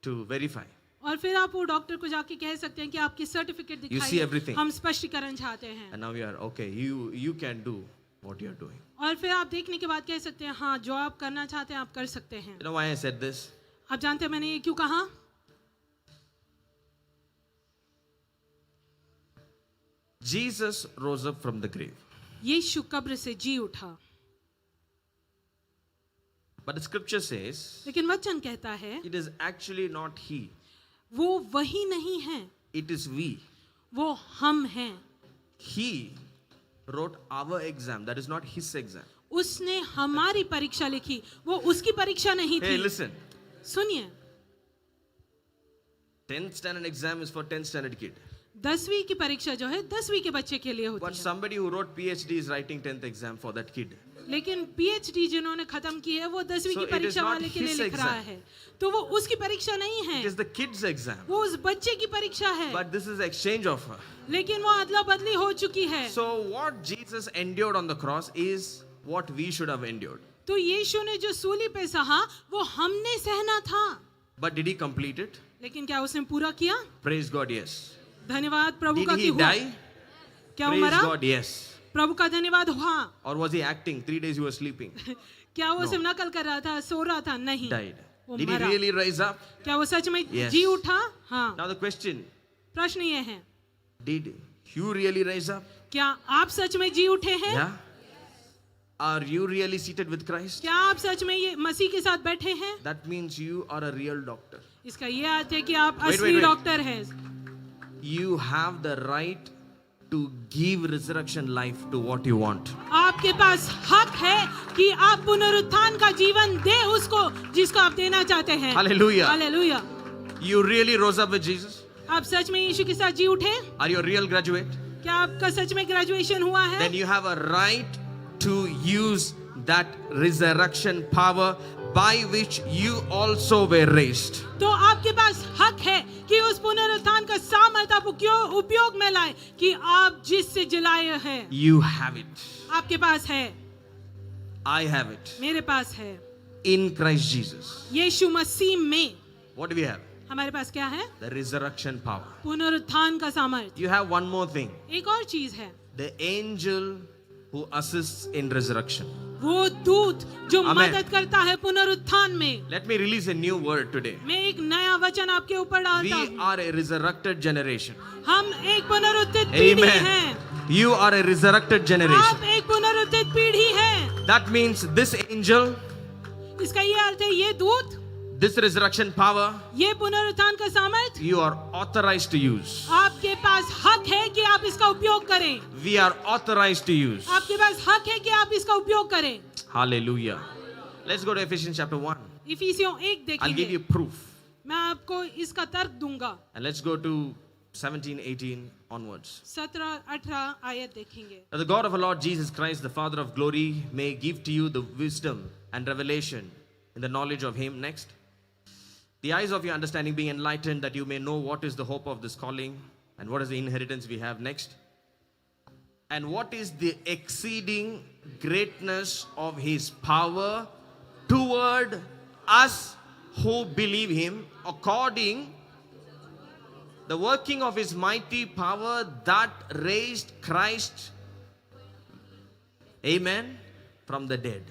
to verify. और फिर आप वो डॉक्टर को जाके कह सकते हैं कि आपकी सर्टिफिकेट You see everything. दिखाइए, हम स्पष्टीकरण चाहते हैं. And now we are okay. You can do what you are doing. और फिर आप देखने के बाद कह सकते हैं हाँ जो आप करना चाहते हैं आप कर सकते हैं. You know why I said this? आप जानते हैं मैंने ये क्यों कहा? Jesus rose up from the grave. यीशु कब्र से जी उठा. But the scripture says लेकिन वचन कहता है it is actually not He. वो वही नहीं है, It is we. वो हम हैं। He wrote our exam. That is not his exam. उसने हमारी परीक्षा लिखी, वो उसकी परीक्षा नहीं Hey, थी। listen. सुनिए, 10th standard exam is for 10th standard kid. 10वीं की परीक्षा जो है 10वीं के बच्चे के लिए But होती है, somebody who wrote PhD is writing 10th exam for that kid. लेकिन PhD जिन्होंने खत्म की है वो 10वीं So की it is परीक्षा not वाले के लिए his लिख रहा exam. है, तो वो उसकी परीक्षा नहीं है, It is the kid's exam. वो उस बच्चे की परीक्षा है। But this is exchange offer. लेकिन वो अदला बदली हो चुकी है। So what Jesus endured on the cross is what we should have endured. तो यीशु ने जो सूली पे सहा वो हमने सहना था, But did he complete it? लेकिन क्या उसने पूरा किया? Praise God, yes. धन्यवाद प्रभु Did का he कि हुआ। die? क्या वो Praise मरा? God, yes. प्रभु का धन्यवाद हुआ। Or was he acting? 3 days he was sleeping. क्या वो No. सिर्फ नकल कर रहा था, सो रहा था? नहीं, Died. वो Did he मरा। really rise up? क्या वो सच में Yes. जी उठा? हाँ। Now the question, प्रश्न ये है, did you really rise up? क्या आप सच में जी उठे हैं? Yeah? Are you really seated with Christ? क्या आप सच में ये मसीह के साथ बैठे हैं? That means you are a real doctor. इसका ये अर्थ है कि आप Wait, असली wait. डॉक्टर हैं। You have the right to give resurrection life to what you want. आपके पास हक है कि आप पुनरुत्थान का जीवन दे उसको जिसको आप देना चाहते हैं। Hallelujah. Hallelujah. You really rose up with Jesus? आप सच में यीशु के साथ जी उठे? Are you a real graduate? क्या आपका सच में ग्रेजुएशन हुआ है? Then you have a right to use that resurrection power by which you also were raised. तो आपके पास हक है कि उस पुनरुत्थान का सामर्थ आप उपयोग में लाए कि आप जिससे जिलाए हैं। You have it. आपके पास है, I have it. मेरे पास है। In Christ Jesus. यीशु मसीह में What do we have? हमारे पास क्या है? The resurrection power. पुनरुत्थान का सामर्थ। You have one more thing. एक और चीज है, The angel who assists in resurrection. वो दूत जो Amen. मदद करता है पुनरुत्थान में। Let me release a new word today. मैं एक नया वचन आपके ऊपर डालता We हूँ। are a resurrected generation. हम एक पुनरुत्थित पीढ़ी Amen. हैं। You are a resurrected generation. आप एक पुनरुत्थित पीढ़ी हैं। That means this angel, इसका ये अर्थ है, ये दूत, this resurrection power, ये पुनरुत्थान का सामर्थ you are authorized to use. आपके पास हक है कि आप इसका उपयोग करें। We are authorized to use. आपके पास हक है कि आप इसका उपयोग करें। Hallelujah. Let's go to Ephesians chapter 1. इफिसियों 1 I'll give देखेंगे। you proof. मैं आपको इसका तर्क दूंगा। And let's go to 17, 18 onwards. 17-18 आयत देखेंगे। Now the God of our Lord Jesus Christ, the Father of glory, may give to you the wisdom and revelation in the knowledge of Him. Next. The eyes of your understanding being enlightened, that you may know what is the hope of this calling and what is the inheritance we have. Next. And what is the exceeding greatness of His power toward us who believe Him, according the working of His mighty power that raised Christ, amen, from the dead.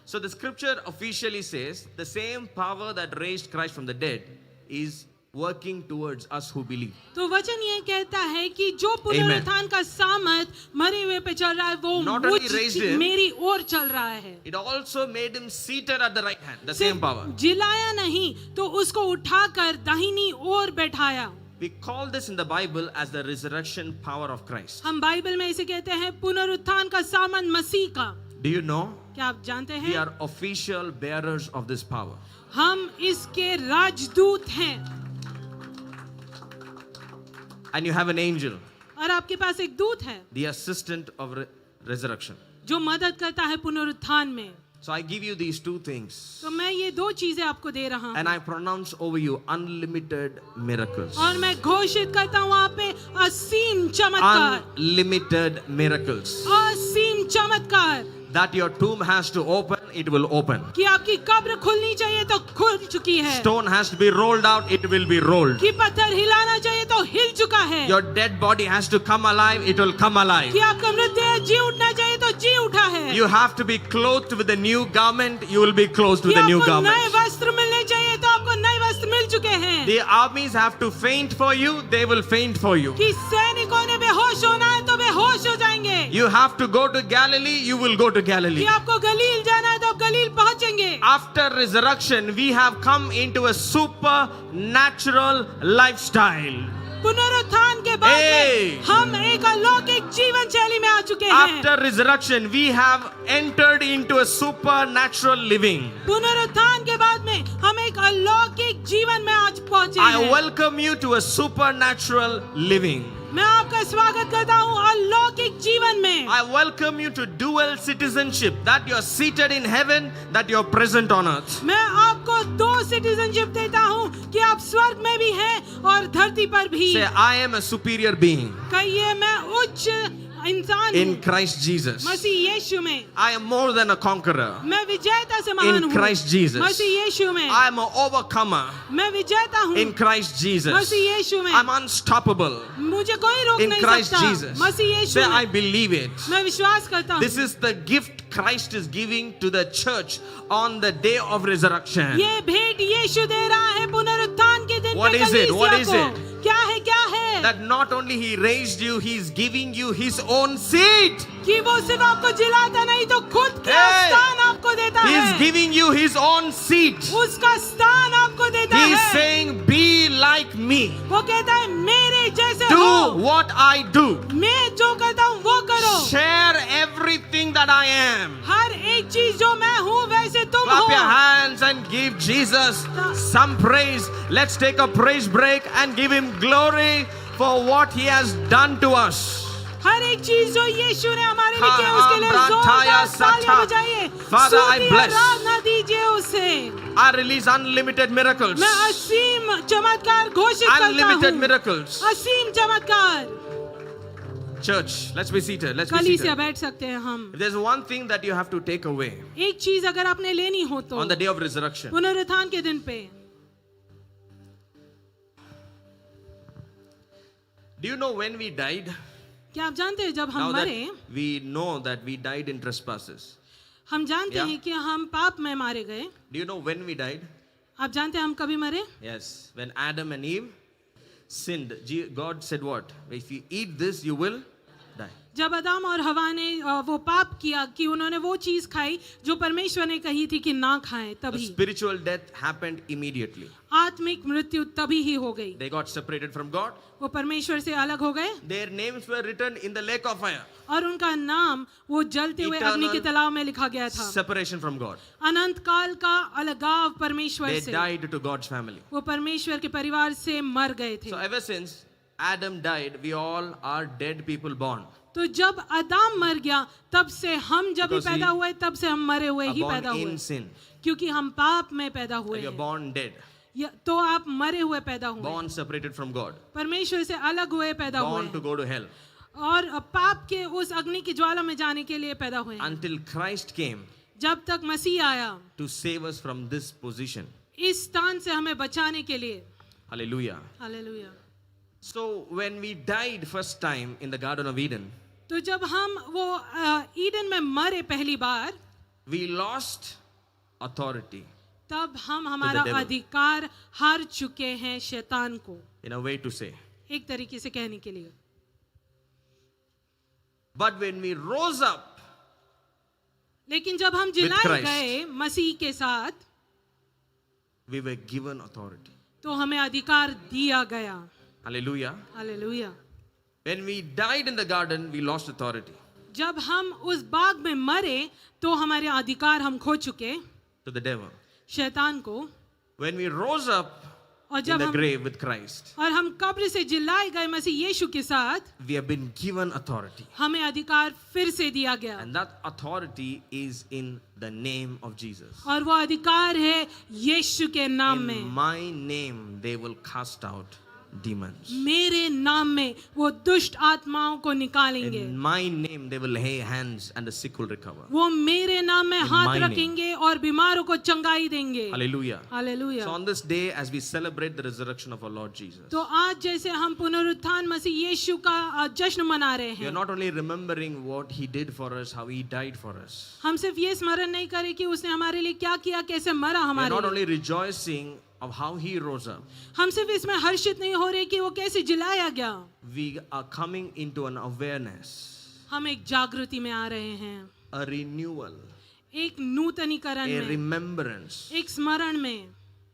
So the scripture officially says the same power that raised Christ from the dead is working towards us who believe. तो वचन ये कहता है कि जो पुनरुत्थान का सामर्थ मरे हुए पे चल रहा है वो Not only raised him, मेरी ओर चल रहा है। It also made Him seated at the right hand, the same power. जिलाया नहीं तो उसको उठाकर दाहिनी ओर बैठाया। We call this in the Bible as the resurrection power of Christ. हम बाइबल में इसे कहते हैं पुनरुत्थान का सामर्थ मसीह का। Do you know? क्या आप जानते We हैं? are official bearers of this power. हम इसके राजदूत हैं। And you have an angel, और आपके पास एक दूत है the assistant of resurrection. जो मदद करता है पुनरुत्थान में। So I give you these two things. तो मैं ये दो चीजें आपको दे रहा हूँ And I pronounce over you unlimited miracles. और मैं घोषित करता हूँ आप पे असीम चमत्कार। Unlimited miracles. असीम चमत्कार That your tomb has to open, it will open. कि आपकी कब्र खुलनी चाहिए तो खुल चुकी है। Stone has to be rolled out, it will be rolled. कि पत्थर हिलाना चाहिए तो हिल चुका है। Your dead body has to come alive, it will come alive. कि आपका मृतदेह जी उठना चाहिए तो जी उठा है। You have to be clothed with a new garment, you will be clothed with कि a new आपको नए garment. वस्त्र मिलने चाहिए तो आपको नए वस्त्र मिल चुके हैं। The armies have to faint for you, they will faint for you. कि सैनिकों ने बेहोश होना है तो बेहोश हो जाएंगे। You have to go to Galilee, you will go to कि Galilee. आपको गलील जाना है तो आप गलील पहुंचेंगे। After resurrection, we have come into a supernatural lifestyle. पुनरुत्थान के बाद Hey! में हम एक अलौकिक जीवन शैली में आ चुके हैं। After resurrection, we have entered into a supernatural living. पुनरुत्थान के बाद में हम एक अलौकिक जीवन में आज पहुंचे I हैं। welcome you to a supernatural living. मैं आपका स्वागत करता हूँ अलौकिक जीवन में। I welcome you to dual citizenship, that you are seated in heaven, that you are present on earth. मैं आपको 2 सिटीजनशिप देता हूँ कि आप स्वर्ग में भी हैं और धरती पर भी। Say, I am a superior being कहिए मैं उच्च इंसान in हूँ Christ Jesus. मसीह यीशु में। I am more than a conqueror मैं विजेता से महान in हूँ Christ Jesus. मसीह यीशु में। I am an overcomer मैं विजेता हूँ in Christ Jesus. मसीह यीशु में। I'm unstoppable मुझे कोई रोक in नहीं Christ सकता Jesus. Masih Yeshu Say, I में। believe it. मैं विश्वास करता हूँ। This is the gift Christ is giving to the church on the day of resurrection. ये भेंट यीशु दे रहा है पुनरुत्थान के दिन What पे is it? What कलीसिया is को। it? क्या है क्या है? That not only He raised you, He is giving you His own seat. कि वो सिर्फ आपको जिलाता नहीं तो खुद का Hey! स्थान आपको देता He is है। giving you His own seat. उसका स्थान आपको देता He is है। saying, be like me. वो कहता है मेरे जैसे Do हो। what I do. मैं जो करता हूँ वो करो। Share everything that I am. हर एक चीज जो मैं हूँ वैसे तुम Clap हो। your hands and give Jesus some praise. Let's take a praise break and give Him glory for what He has done to us. हर एक चीज जो यीशु ने हमारे लिए किया उसके लिए जोरदार तालियां बजाइए। Father, I स्तुति bless. आराधना दीजिए उसे। I release unlimited miracles. मैं असीम चमत्कार घोषित करता Unlimited हूँ। miracles. असीम चमत्कार। Church, let's be seated. Let's be कलीसिया seated. बैठ सकते हैं हम। If there's one thing that you have to take away एक चीज अगर आपने लेनी हो तो on the day of resurrection, पुनरुत्थान के दिन पे do you know when we died? क्या आप जानते हैं जब हम Now that मरे we know that we died in trespasses. हम जानते Yeah. हैं कि हम पाप में मारे गए। Do you know when we died? आप जानते हैं हम कभी मरे? Yes, when Adam and Eve sinned, God said what? If you eat this, you will die. जब अदाम और हवा ने वो पाप किया कि उन्होंने वो चीज खाई जो परमेश्वर ने कही थी कि ना खाएं, The तभी spiritual death happened immediately. आत्मिक मृत्यु तभी ही हो गई। They got separated from God. वो परमेश्वर से अलग हो गए Their names were written in the lake of fire. और उनका नाम वो जलते हुए अग्नि के तालाब में लिखा गया था। Separation from God. अनंत काल का अलगाव परमेश्वर They से। died to God's family. वो परमेश्वर के परिवार से मर गए थे। So ever since Adam died, we all are dead people born. तो जब अदाम मर गया तब से हम जब भी Because पैदा हुए तब से हम मरे हुए Are ही born पैदा हुए in sin. क्योंकि हम पाप में पैदा हुए You are हैं। born dead. तो आप मरे हुए पैदा हुए, Born separated from God. परमेश्वर से अलग हुए पैदा Born to हुए go to hell. और पाप के उस अग्नि की ज्वाला में जाने के लिए पैदा हुए। Until Christ came जब तक मसीह आया to save us from this position. इस स्थान से हमें बचाने के लिए। Hallelujah. Hallelujah. So when we died first time in the Garden of Eden, तो जब हम वो ईडन में मरे पहली बार we lost authority तब हम हमारा devil. अधिकार हार चुके हैं शैतान को, in a way to say. एक तरीके से कहने के लिए। But when we rose up, लेकिन जब हम जिलाए Christ. गए मसीह के साथ we were given authority. तो हमें अधिकार दिया गया। Hallelujah. Hallelujah. When we died in the garden, we lost authority जब हम उस बाग में मरे तो हमारे अधिकार हम खो चुके to the devil. शैतान को। When we rose up और in जब the हम grave with Christ, और हम कब्र से जिलाए गए मसीह यीशु के साथ we have been given authority. हमें अधिकार फिर से दिया गया And that authority is in the name of Jesus. और वो अधिकार है यीशु के नाम In में। my name, they will cast out demons. मेरे नाम में वो दुष्ट आत्माओं को निकालेंगे। In my name, they will lay hands and the sick will recover. वो मेरे नाम में हाथ my name. रखेंगे और बीमारों को चंगाई देंगे। Hallelujah. Hallelujah. So on this day, as we celebrate the resurrection of our Lord Jesus, तो आज जैसे हम पुनरुत्थान मसीह यीशु का जश्न मना रहे we are हैं, not only remembering what He did for us, how He died for us. हम सिर्फ ये स्मरण नहीं करें कि उसने हमारे लिए क्या किया, कैसे मरा We are हमारे not लिए। only rejoicing of how He rose up. हम सिर्फ इसमें हर्षित नहीं हो रहे कि वो कैसे जिलाया गया। We are coming into an awareness, हम एक जागृति में आ रहे हैं, a renewal, एक नूतनीकरण a में, remembrance एक स्मरण में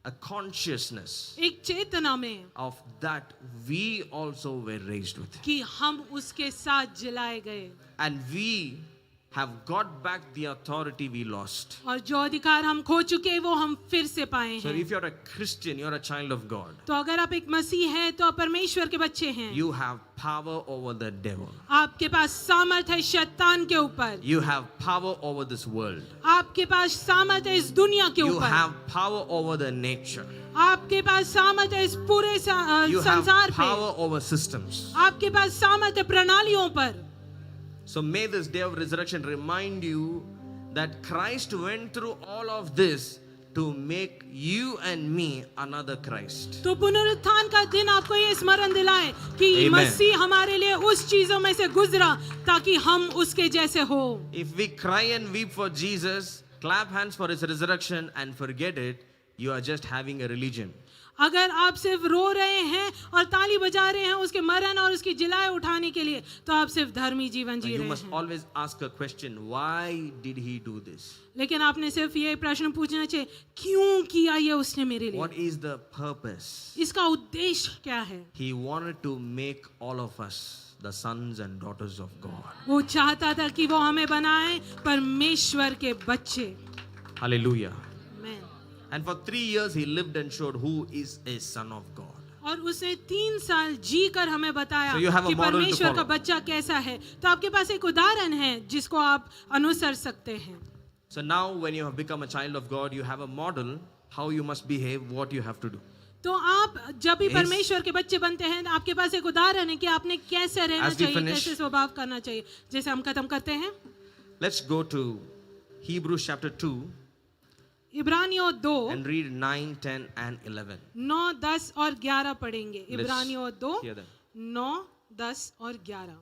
a consciousness एक चेतना में of that we also were raised with. कि हम उसके साथ जिलाए गए And we have got back the authority we lost. और जो अधिकार हम खो चुके वो हम फिर से पाए So हैं। if you're a Christian, you're a child of God. तो अगर आप एक मसीह हैं तो आप परमेश्वर के बच्चे हैं। You have power over the devil. आपके पास सामर्थ है शैतान के ऊपर। You have power over this world. आपके पास सामर्थ है इस दुनिया के You ऊपर। have power over the nature. आपके पास सामर्थ है इस पूरे You have संसार पे। power over systems. आपके पास सामर्थ है प्रणालियों पर। So may this day of resurrection remind you that Christ went through all of this to make you and me another Christ. तो पुनरुत्थान का दिन आपको ये स्मरण दिलाए कि Amen. मसीह हमारे लिए उस चीजों में से गुजरा ताकि हम उसके जैसे हो। If we cry and weep for Jesus, clap hands for his resurrection and forget it, you are just having a religion. अगर आप सिर्फ रो रहे हैं और ताली बजा रहे हैं उसके मरण और उसकी जिलाए उठाने के लिए तो आप सिर्फ धर्मी जीवन जी You रहे must हैं। always ask a question, why did he do this? लेकिन आपने सिर्फ ये प्रश्न पूछना चाहिए, क्यों किया ये उसने मेरे लिए? What is the purpose? इसका उद्देश्य क्या है? He wanted to make all of us the sons and daughters of God. वो चाहता था कि वो हमें बनाए परमेश्वर के बच्चे। Hallelujah. Amen. And for 3 years he lived and showed who is a son of God. और उसने 3 साल जी कर हमें बताया So you have a कि model to परमेश्वर का follow. बच्चा कैसा है। तो आपके पास एक उदाहरण है जिसको आप अनुसर सकते हैं। So now when you have become a child of God, you have a model how you must behave, what you have to do. तो आप जब भी Yes. परमेश्वर के बच्चे बनते हैं आपके पास एक उदाहरण है कि आपने कैसे रहना As we चाहिए, finish- कैसे स्वभाव करना चाहिए। जैसे हम खत्म करते हैं Let's go to Hebrews chapter 2 इब्रानियों 2 and read 9, 10 and 11. 9, 10 और 11 पढ़ेंगे। Let's इब्रानियों 2 hear them. 9, 10 और 11।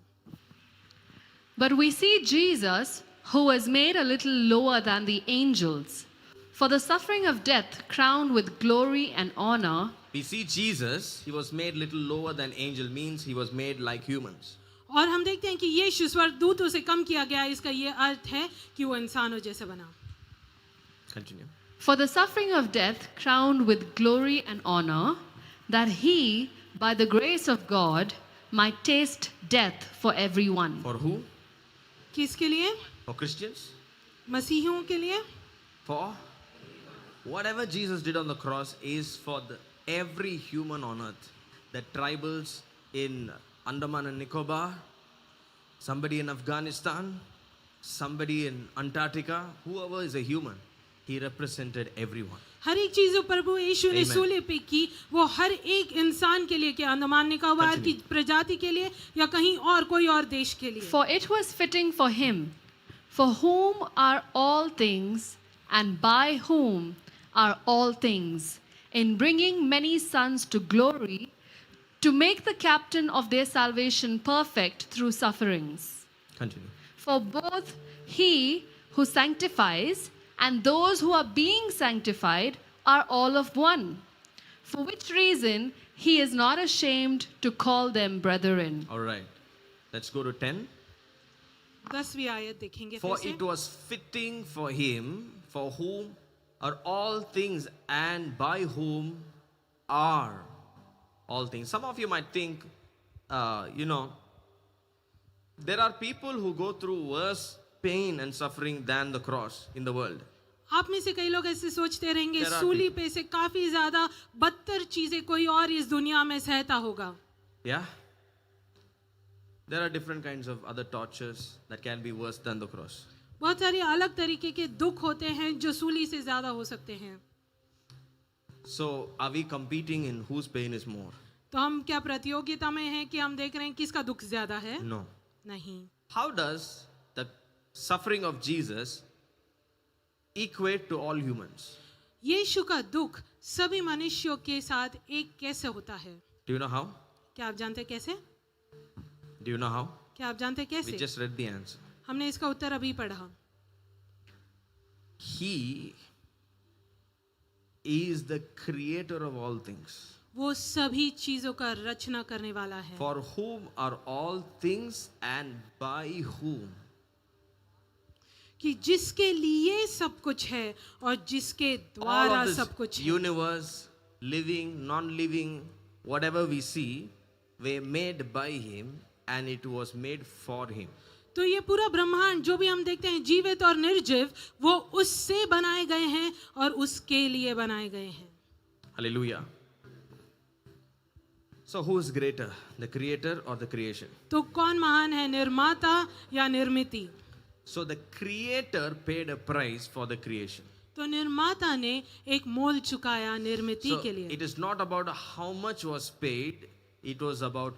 But we see Jesus, who was made a little lower than the angels, for the suffering of death, crowned with glory and honor. We see Jesus, he was made little lower than angel, means he was made like humans. और हम देखते हैं कि यीशु स्वर्गदूतों से कम किया गया। इसका ये अर्थ है कि वो इंसानों जैसे बना। Continue. For the suffering of death, crowned with glory and honor, that he, by the grace of God, might taste death for everyone. For who? किसके लिए? For Christians? मसीहियों के लिए। For whatever Jesus did on the cross is for every human on earth. The tribals in Andaman and Nicobar, somebody in Afghanistan, somebody in Antarctica, whoever is a human, he represented everyone. हर एक चीज जो प्रभु यीशु ने Amen. सूली पे की वो हर एक इंसान के लिए, कि अंडमान निकोबार की प्रजाति के लिए या कहीं और कोई और देश के लिए। For it was fitting for him, for whom are all things, and by whom are all things, in bringing many sons to glory, to make the captain of their salvation perfect through sufferings. Continue. For both he who sanctifies and those who are being sanctified are all of one. For which reason he is not ashamed to call them brethren. All right. Let's go to 10. 10वीं आयत देखेंगे For फिर से। it was fitting for him, for whom are all things and by whom are all things. Some of you might think, there are people who go through worse pain and suffering than the cross in the world. आप में से कई लोग ऐसे सोचते रहेंगे There are सूली पे से काफी ज्यादा बदतर चीजें कोई और इस दुनिया में सहता होगा। Yeah? There are different kinds of other tortures that can be worse than the cross. बहुत सारे अलग तरीके के दुख होते हैं जो सूली से ज्यादा हो सकते हैं। So, are we competing in whose pain is more? तो हम क्या प्रतियोगिता में हैं कि हम देख रहे हैं किसका दुख ज्यादा है? No. नहीं। How does the suffering of Jesus equate to all humans? यीशु का दुख सभी मनुष्यों के साथ एक कैसे होता है? Do you know how? क्या आप जानते हैं कैसे? Do you know how? क्या आप जानते हैं We कैसे? just read the answer. हमने इसका उत्तर अभी पढ़ा। He is the creator of all things, वो सभी चीजों का रचना करने वाला है। for whom are all things and by whom. कि जिसके लिए सब कुछ है और जिसके All द्वारा of सब this कुछ है, universe, living, non-living, whatever we see, were made by him and it was made for him. तो ये पूरा ब्रह्मांड जो भी हम देखते हैं जीवित और निर्जीव, वो उससे बनाए गए हैं और उसके लिए बनाए गए हैं. Hallelujah. So who is greater, the creator or the creation? तो कौन महान है, निर्माता या निर्मिति? So the creator paid a price for the creation. तो निर्माता ने एक मोल चुकाया निर्मिति So के लिए. it is not about how much was paid, it was about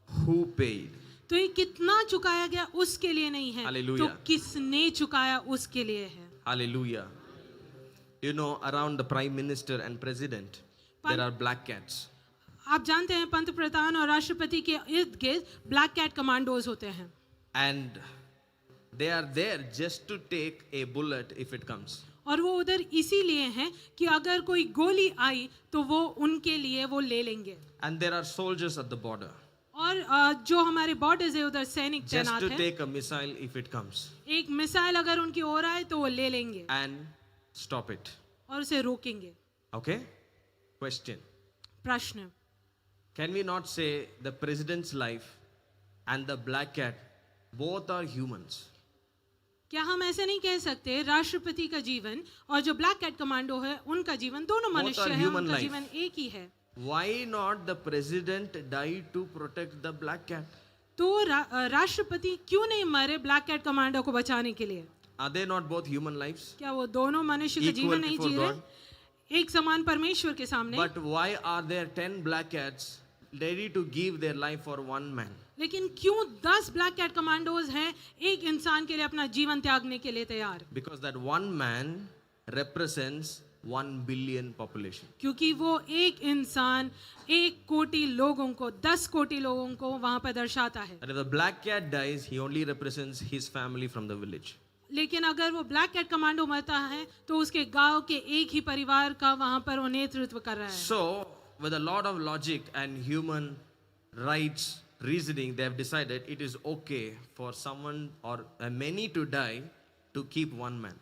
who paid. तो ये कितना चुकाया गया उसके लिए नहीं है, Hallelujah. तो किसने चुकाया उसके लिए है. Hallelujah. You know, around the prime minister and president, there are black cats. आप जानते हैं पंत प्रधान और राष्ट्रपति के इर्द गिर्द ब्लैक कैट कमांडोज होते हैं. And they are there just to take a bullet if it comes. और वो उधर इसीलिए हैं कि अगर कोई गोली आई तो वो उनके लिए वो ले लेंगे. And there are soldiers at the border और जो हमारे बॉर्डर्स है उधर सैनिक just तैनात to हैं. take a missile if it comes एक मिसाइल अगर उनकी ओर आए तो वो ले लेंगे and stop it. और उसे रोकेंगे. Okay? Question. प्रश्न, Can we not say the president's life and the black cat both are humans? क्या हम ऐसे नहीं कह सकते राष्ट्रपति का जीवन और जो ब्लैक कैट कमांडो है उनका जीवन दोनों Both मनुष्य are हैं, human उनका life. जीवन एक ही है. Why not the president die to protect the black cat? तो राष्ट्रपति क्यों नहीं मरे ब्लैक कैट कमांडो को बचाने के लिए? Are they not both human lives? क्या वो दोनों मनुष्य का Equal जीवन नहीं before जी रहे? God? एक समान परमेश्वर के सामने. But why are there 10 black cats ready to give their life for one man? लेकिन क्यों 10 ब्लैक कैट कमांडोज हैं एक इंसान के लिए अपना जीवन त्यागने के लिए तैयार? Because that one man represents 1 billion population. क्योंकि वो एक इंसान 1 कोटि लोगों को 10 कोटि लोगों को वहां पर दर्शाता है. And if the black cat dies, he only represents his family from the village. लेकिन अगर वो ब्लैक कैट कमांडो मरता है तो उसके गांव के एक ही परिवार का वहां पर वो नेतृत्व कर रहा है. So, with a lot of logic and human rights reasoning, they have decided it is okay for someone or many to die to keep one man.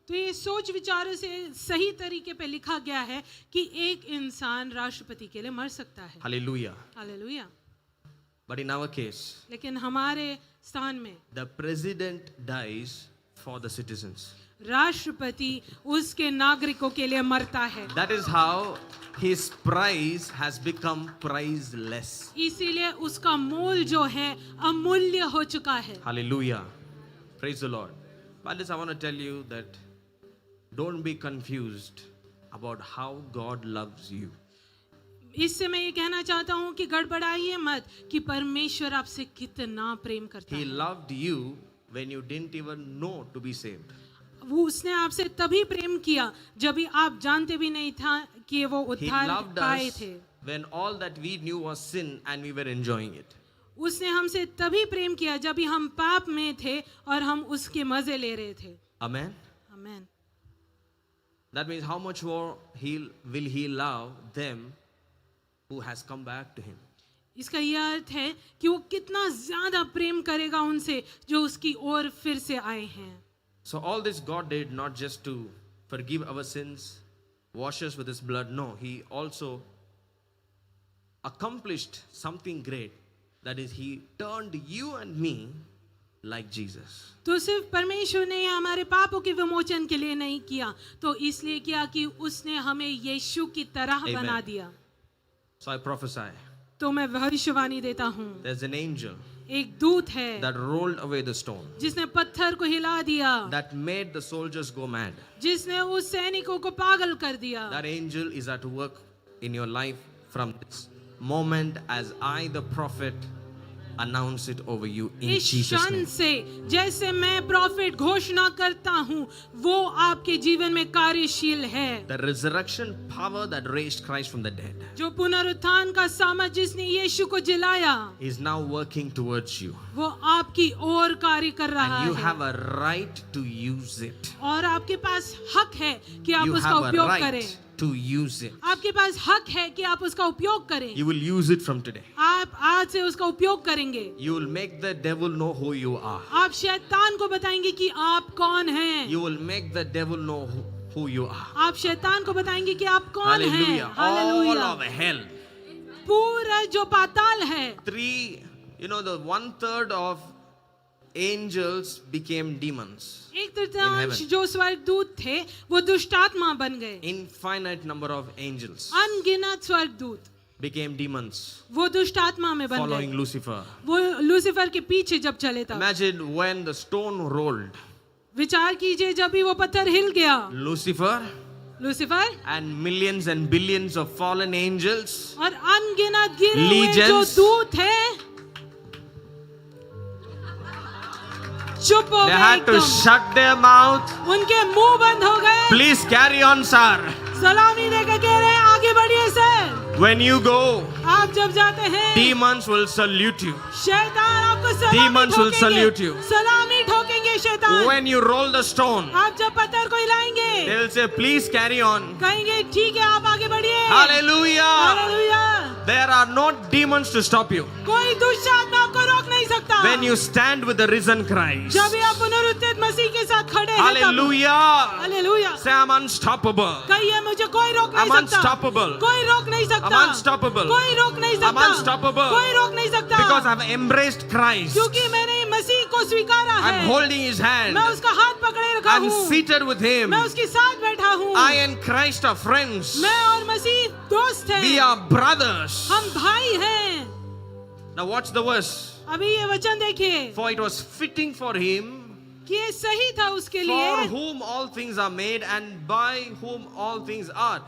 तो ये सोच विचारों से सही तरीके पे लिखा गया है कि एक इंसान राष्ट्रपति के लिए मर सकता है. Hallelujah. Hallelujah. But in our case, लेकिन हमारे स्थान में the president dies for the citizens. राष्ट्रपति उसके नागरिकों के लिए मरता है. That is how his price has become priceless. इसीलिए उसका मोल जो है अमूल्य हो चुका है. Hallelujah. Praise the Lord. But this I want to tell you that don't be confused about how God loves you. इससे मैं ये कहना चाहता हूँ कि गड़बड़ाइए मत कि परमेश्वर आपसे कितना प्रेम करता He है. loved you when you didn't even know to be saved. वो उसने आपसे तभी प्रेम किया जब भी आप जानते भी नहीं था कि वो He उद्धार loved पाए us थे. when all that we knew was sin and we were enjoying it. उसने हमसे तभी प्रेम किया जब भी हम पाप में थे और हम उसके मजे ले रहे थे. Amen. Amen. That means how much more will he love them who has come back to him. इसका यह अर्थ है कि वो कितना ज्यादा प्रेम करेगा उनसे जो उसकी ओर फिर से आए हैं. So all this God did not just to forgive our sins, wash us with his blood. No, he also accomplished something great. That is, he turned you and me like Jesus. तो सिर्फ परमेश्वर ने हमारे पापों के विमोचन के लिए नहीं किया, तो इसलिए किया कि उसने हमें यीशु की तरह Amen. बना दिया. So I prophesy. तो मैं भविष्यवाणी देता हूँ. There's an angel एक दूत है that rolled away the stone, जिसने पत्थर को हिला दिया, that made the soldiers go mad. जिसने उस सैनिकों को पागल कर दिया. That angel is at work in your life from this moment as I, the prophet, announce it over you in इस Jesus' क्षण name. से जैसे मैं प्रॉफिट घोषणा करता हूँ वो आपके जीवन में कार्यशील है. The resurrection power that raised Christ from the dead जो पुनरुत्थान का सामर्थ जिसने यीशु को जिलाया is now working towards you. वो आपकी ओर कार्य कर रहा And you है. have a right to use it. और आपके पास हक है कि आप You उसका have a उपयोग right करें. to use it. आपके पास हक है कि आप उसका उपयोग करें. You will use it from today. आप आज से उसका उपयोग करेंगे, you will make the devil know who you are. आप शैतान को बताएंगे कि आप कौन हैं। You will make the devil know who you are. आप शैतान को बताएंगे कि आप कौन हैं। Hallelujah. All hallelujah. of hell. पूरा जो पाताल है, 1/3 of angels became demons. एक तृतीयांश heaven. जो स्वर्गदूत थे वो दुष्टात्मा बन गए। Infinite number of angels अनगिनत स्वर्गदूत became demons वो दुष्टात्मा में बन following गए। Lucifer. वो लूसीफर के पीछे जब चले तब। Imagine when the stone rolled. विचार कीजिए जब भी वो पत्थर हिल गया, Lucifer Lucifer and millions and billions of fallen angels, और अनगिनत गिरे हुए जो Legions. दूत हैं चुप हो they गए had to एकदम। shut their mouth. उनके मुंह बंद हो गए। Please carry on, sir. सलामी देकर कह रहे हैं आगे बढ़िए सर। When you go, आप जब जाते हैं demons will salute you. शैतान आपको सलामी Demons will ठोकेंगे। salute you. सलामी ठोकेंगे शैतान। When you roll the stone, आप जब पत्थर को हिलाएंगे they will say, please carry on. कहेंगे ठीक है आप आगे बढ़िए। Hallelujah. Hallelujah. There are no demons to stop you. कोई दुष्ट आत्मा आपको रोक नहीं सकता। When you stand with the risen Christ. जब भी आप पुनरुत्थित मसीह के साथ खड़े हैं तब। Hallelujah. Hallelujah. Say, I'm unstoppable. कहिए मुझे कोई रोक नहीं I'm सकता। unstoppable. कोई रोक नहीं सकता। I'm unstoppable. कोई रोक नहीं सकता। I'm unstoppable. कोई रोक नहीं सकता। Because I've embraced Christ. क्योंकि मैंने मसीह को स्वीकारा है। I'm holding his hand. मैं उसका हाथ पकड़े रखा I'm हूँ। seated with him. मैं उसके साथ बैठा हूँ। I and Christ are friends. मैं और मसीह दोस्त हैं। We are brothers. हम भाई हैं। Now watch the verse. अभी ये वचन देखिए For it was fitting for him, कि ये सही था उसके for लिए, whom all things are made and by whom all things are.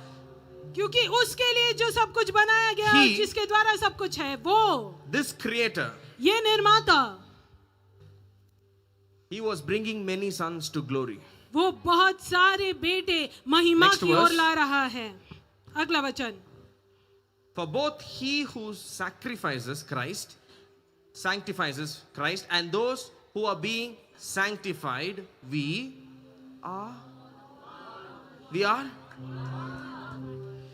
क्योंकि उसके लिए जो सब कुछ बनाया गया He- और जिसके द्वारा सब कुछ है वो This creator, ये निर्माता he was bringing many sons to glory. वो बहुत सारे बेटे महिमा Next की ओर verse. ला रहा है। अगला वचन, For both he who sanctifies Christ, and those who are being sanctified, we are.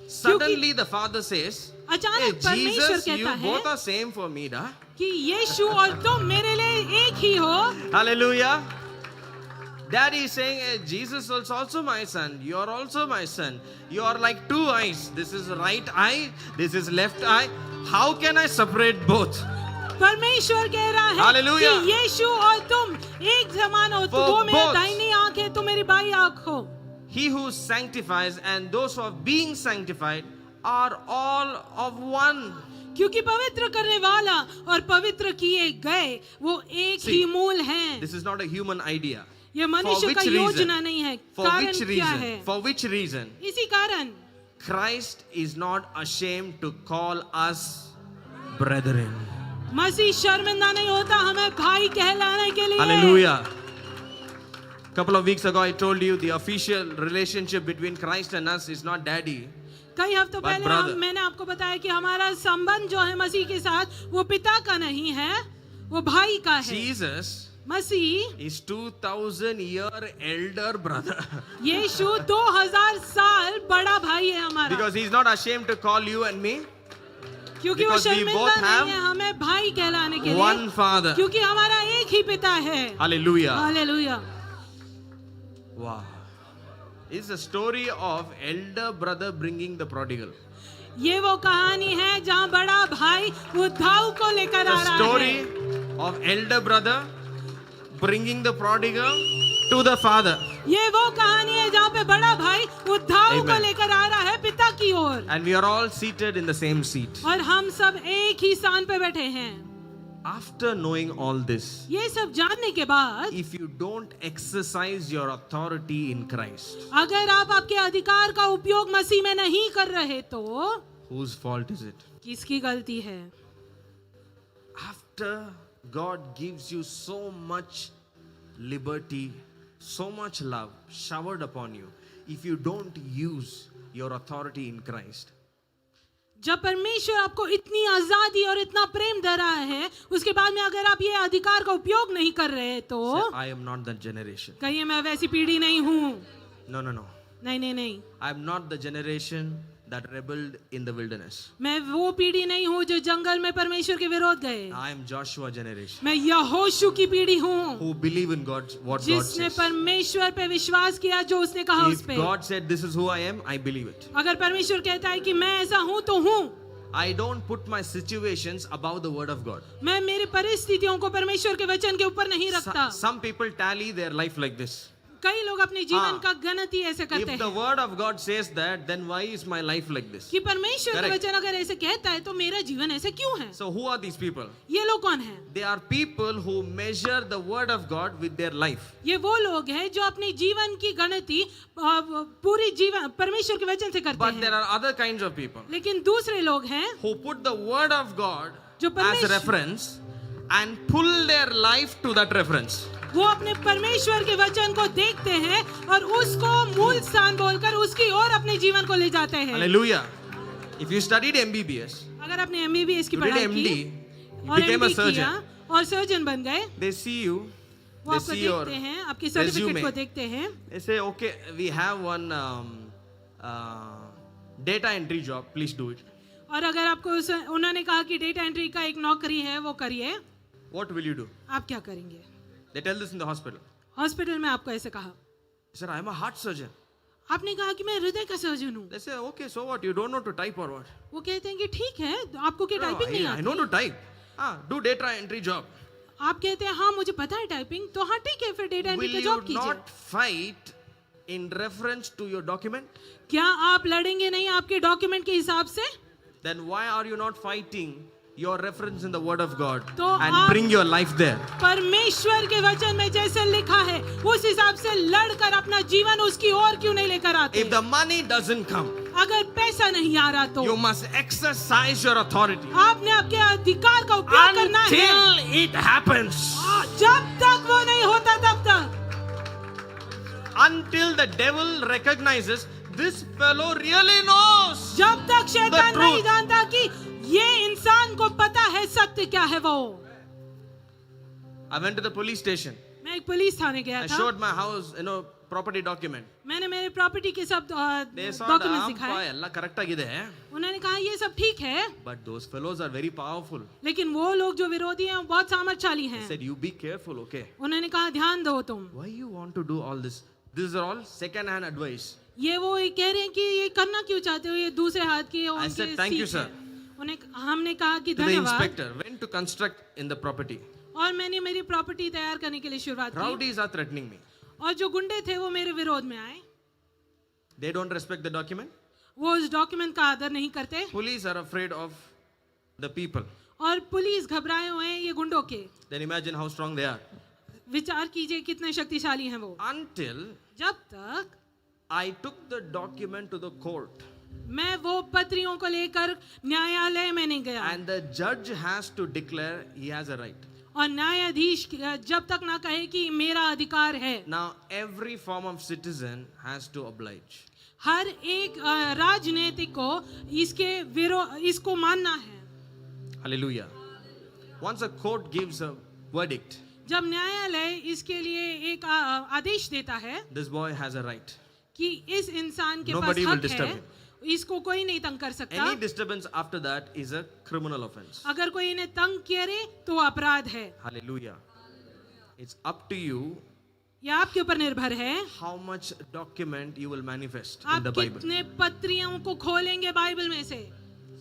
Suddenly the Father says, hey, अचानक परमेश्वर Jesus, you कहता both है are same for me, da. कि यीशु और तुम मेरे लिए एक ही हो। Hallelujah. Daddy is saying, hey, Jesus is also my son. You are also my son. You are like two eyes. This is right eye. This is left eye. How can I separate both? परमेश्वर कह रहा है Hallelujah. कि यीशु और तुम एक समान हो। For वो मेरा both. दाहिनी आंख है, तुम मेरी बाई आंख हो। He who sanctifies and those who are being sanctified are all of one. क्योंकि पवित्र करने वाला और पवित्र किए गए वो एक See, ही मूल हैं। This is not a human idea. ये For मनुष्य which का reason? योजना नहीं है। For कारण which क्या reason? है? For which reason? इसी कारण Christ is not ashamed to call us brethren. मसीह शर्मिंदा नहीं होता हमें भाई कहलाने के लिए। Hallelujah. Couple of weeks ago I told you the official relationship between Christ and us is not daddy. कई हफ्तों But पहले brother. मैंने आपको बताया कि हमारा संबंध जो है मसीह के साथ वो पिता का नहीं है, वो भाई का है। Jesus Masih is 2000-year elder brother. यीशु 2000 साल बड़ा भाई है हमारा। Because he's not ashamed to call you and me. क्योंकि वो because we शर्मिंदा both have नहीं है हमें भाई कहलाने के One लिए, Father. क्योंकि हमारा एक ही पिता है। Hallelujah. Hallelujah. Wow. It's a story of elder brother bringing the prodigal. ये वो कहानी है जहाँ बड़ा भाई उद्धाव को लेकर आ The रहा story है। of elder brother bringing the prodigal to the father. ये वो कहानी है जहाँ पे बड़ा भाई उद्धाव को Amen. लेकर आ रहा है पिता की ओर, And we are all seated in the same seat. और हम सब एक ही स्थान पे बैठे हैं। After knowing all this, ये सब जानने के बाद if you don't exercise your authority in Christ, अगर आप आपके अधिकार का उपयोग मसीह में नहीं कर रहे तो whose fault is it? किसकी गलती है? After God gives you so much liberty, so much love showered upon you, if you don't use your authority in Christ, जब परमेश्वर आपको इतनी आजादी और इतना प्रेम दे रहा है, उसके बाद में अगर आप ये अधिकार का उपयोग नहीं कर रहे तो say, I am not that generation. कहिए मैं वैसी पीढ़ी नहीं हूँ। No. नहीं नहीं नहीं, I am not the generation that rebelled in the wilderness. मैं वो पीढ़ी नहीं हूँ जो जंगल में परमेश्वर के विरोध गए। I am Joshua generation. मैं यहोशू की पीढ़ी हूँ Who believe in God, what God जिसने says. परमेश्वर पे विश्वास किया जो उसने कहा उस If पे। God said this is who I am, I believe it. अगर परमेश्वर कहता है कि मैं ऐसा हूँ तो हूँ। I don't put my situations above the word of God. मैं मेरी परिस्थितियों को परमेश्वर के वचन के ऊपर नहीं रखता। Some people tally their life like this. कई लोग अपने जीवन हाँ। का गणति ऐसे करते If the हैं word of God says that, then why is my life like this? कि परमेश्वर का Correct. वचन अगर ऐसे कहता है तो मेरा जीवन ऐसे क्यों है? So who are these people? ये लोग कौन हैं? They are people who measure the word of God with their life. ये वो लोग हैं जो अपने जीवन की गणति पूरी जीवन परमेश्वर के वचन से करते But there हैं। are other kinds of people लेकिन दूसरे लोग हैं who put the word of God जो as परमेश्वर- a reference and pull their life to that reference. वो अपने परमेश्वर के वचन को देखते हैं और उसको मूल स्थान बोलकर उसकी ओर अपने जीवन को ले जाते हैं। Hallelujah. If you studied MBBS, अगर आपने MBBS की you did पढ़ाई MD, की you और became a MD किया surgeon. और सर्जन बन गए, They see you, वो they आपको see your देखते हैं, आपके सर्टिफिकेट resume. को देखते हैं। They say, okay, we have one data entry job, please do it. और अगर आपको उन्होंने कहा कि डेटा एंट्री का एक नौकरी है वो करिए, What will you do? आप क्या करेंगे? They tell this in the hospital. Hospital में आपको ऐसे कहा, Sir, I am a heart surgeon. आपने कहा कि मैं हृदय का सर्जन हूँ। They say, okay, so what? You don't know to type or what? वो कहते हैं कि ठीक है, आपको क्या No, टाइपिंग नहीं I know to आती? type. Do data entry job. आप कहते हैं हाँ मुझे पता है टाइपिंग, तो हाँ ठीक है फिर डेटा एंट्री Will का you जॉब कीजिए। not fight in reference to your document? क्या आप लड़ेंगे नहीं आपके डॉक्यूमेंट के हिसाब से? Then why are you not fighting your reference in the word of God तो and आप- bring your life there? परमेश्वर के वचन में जैसे लिखा है उस हिसाब से लड़कर अपना जीवन उसकी ओर क्यों नहीं लेकर आते? If the money doesn't come, अगर पैसा नहीं आ रहा तो you must exercise your authority आपने आपके अधिकार का उपयोग करना है। until it happens. जब तक वो नहीं होता तब तक, Until the devil recognizes this fellow really knows. जब तक शैतान The नहीं truth. जानता कि ये इंसान को पता है सत्य क्या है वो। I went to the police station. मैं एक पुलिस थाने गया I था, showed my house, property document. मैंने मेरे प्रॉपर्टी के सब They saw डॉक्यूमेंट्स the दिखाए। Allah correct agide. उन्होंने कहा ये सब ठीक है, But those fellows are very powerful. लेकिन वो लोग जो विरोधी हैं वो बहुत सामर्थ्यशाली They हैं। said, you be careful, okay? उन्होंने कहा ध्यान दो तुम। Why you want to do all this? These are all second-hand advice. ये वो कह रहे हैं कि ये करना क्यों चाहते हो, ये दूसरे हाथ की I उनके said, "Thank you, सीख sir." है। हमने कहा कि To the धन्यवाद, inspector, when to construct in the property. और मैंने मेरी प्रॉपर्टी तैयार करने के लिए शुरुआत की, Rowdies are threatening me. और जो गुंडे थे वो मेरे विरोध में आए। They don't respect the document. वो उस डॉक्यूमेंट का आदर नहीं करते Police are afraid of the people. और पुलिस घबराए हुए हैं ये गुंडों के। Then imagine how strong they are. विचार कीजिए कितने शक्तिशाली हैं वो। Until जब तक I took the document to the court मैं वो पत्रियों को लेकर न्यायालय में नहीं गया, and the judge has to declare he has a right. और न्यायाधीश जब तक ना कहे कि मेरा अधिकार है। Now every form of citizen has to oblige. हर एक राजनीतिक को इसको मानना है। Hallelujah. Once a court gives a verdict, जब न्यायालय इसके लिए एक आदेश देता है this boy has a right. कि इस इंसान के पास Nobody will हक disturb है, him. इसको कोई नहीं तंग कर सकता। Any disturbance after that is a criminal offense. अगर कोई इन्हें तंग करे तो अपराध है। Hallelujah. It's up to you यह आपके ऊपर निर्भर है, how much document you will manifest in आप the Bible. कितने पत्रियों को खोलेंगे बाइबल में से।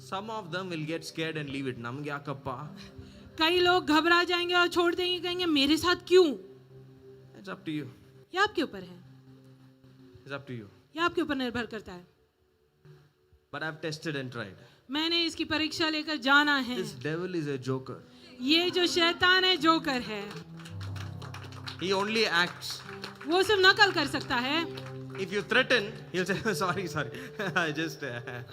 Some of them will get scared and leave it. Nam gya kappa. कई लोग घबरा जाएंगे और छोड़ देंगे, कहेंगे मेरे साथ क्यों। It's up to you. यह आपके ऊपर है, It's up to you. यह आपके ऊपर निर्भर करता है। But I've tested and tried. मैंने इसकी परीक्षा लेकर जाना है। This devil is a joker. ये जो शैतान है जोकर है, He only acts. वो सिर्फ नकल कर सकता है। If you threaten, he'll say, sorry. I just.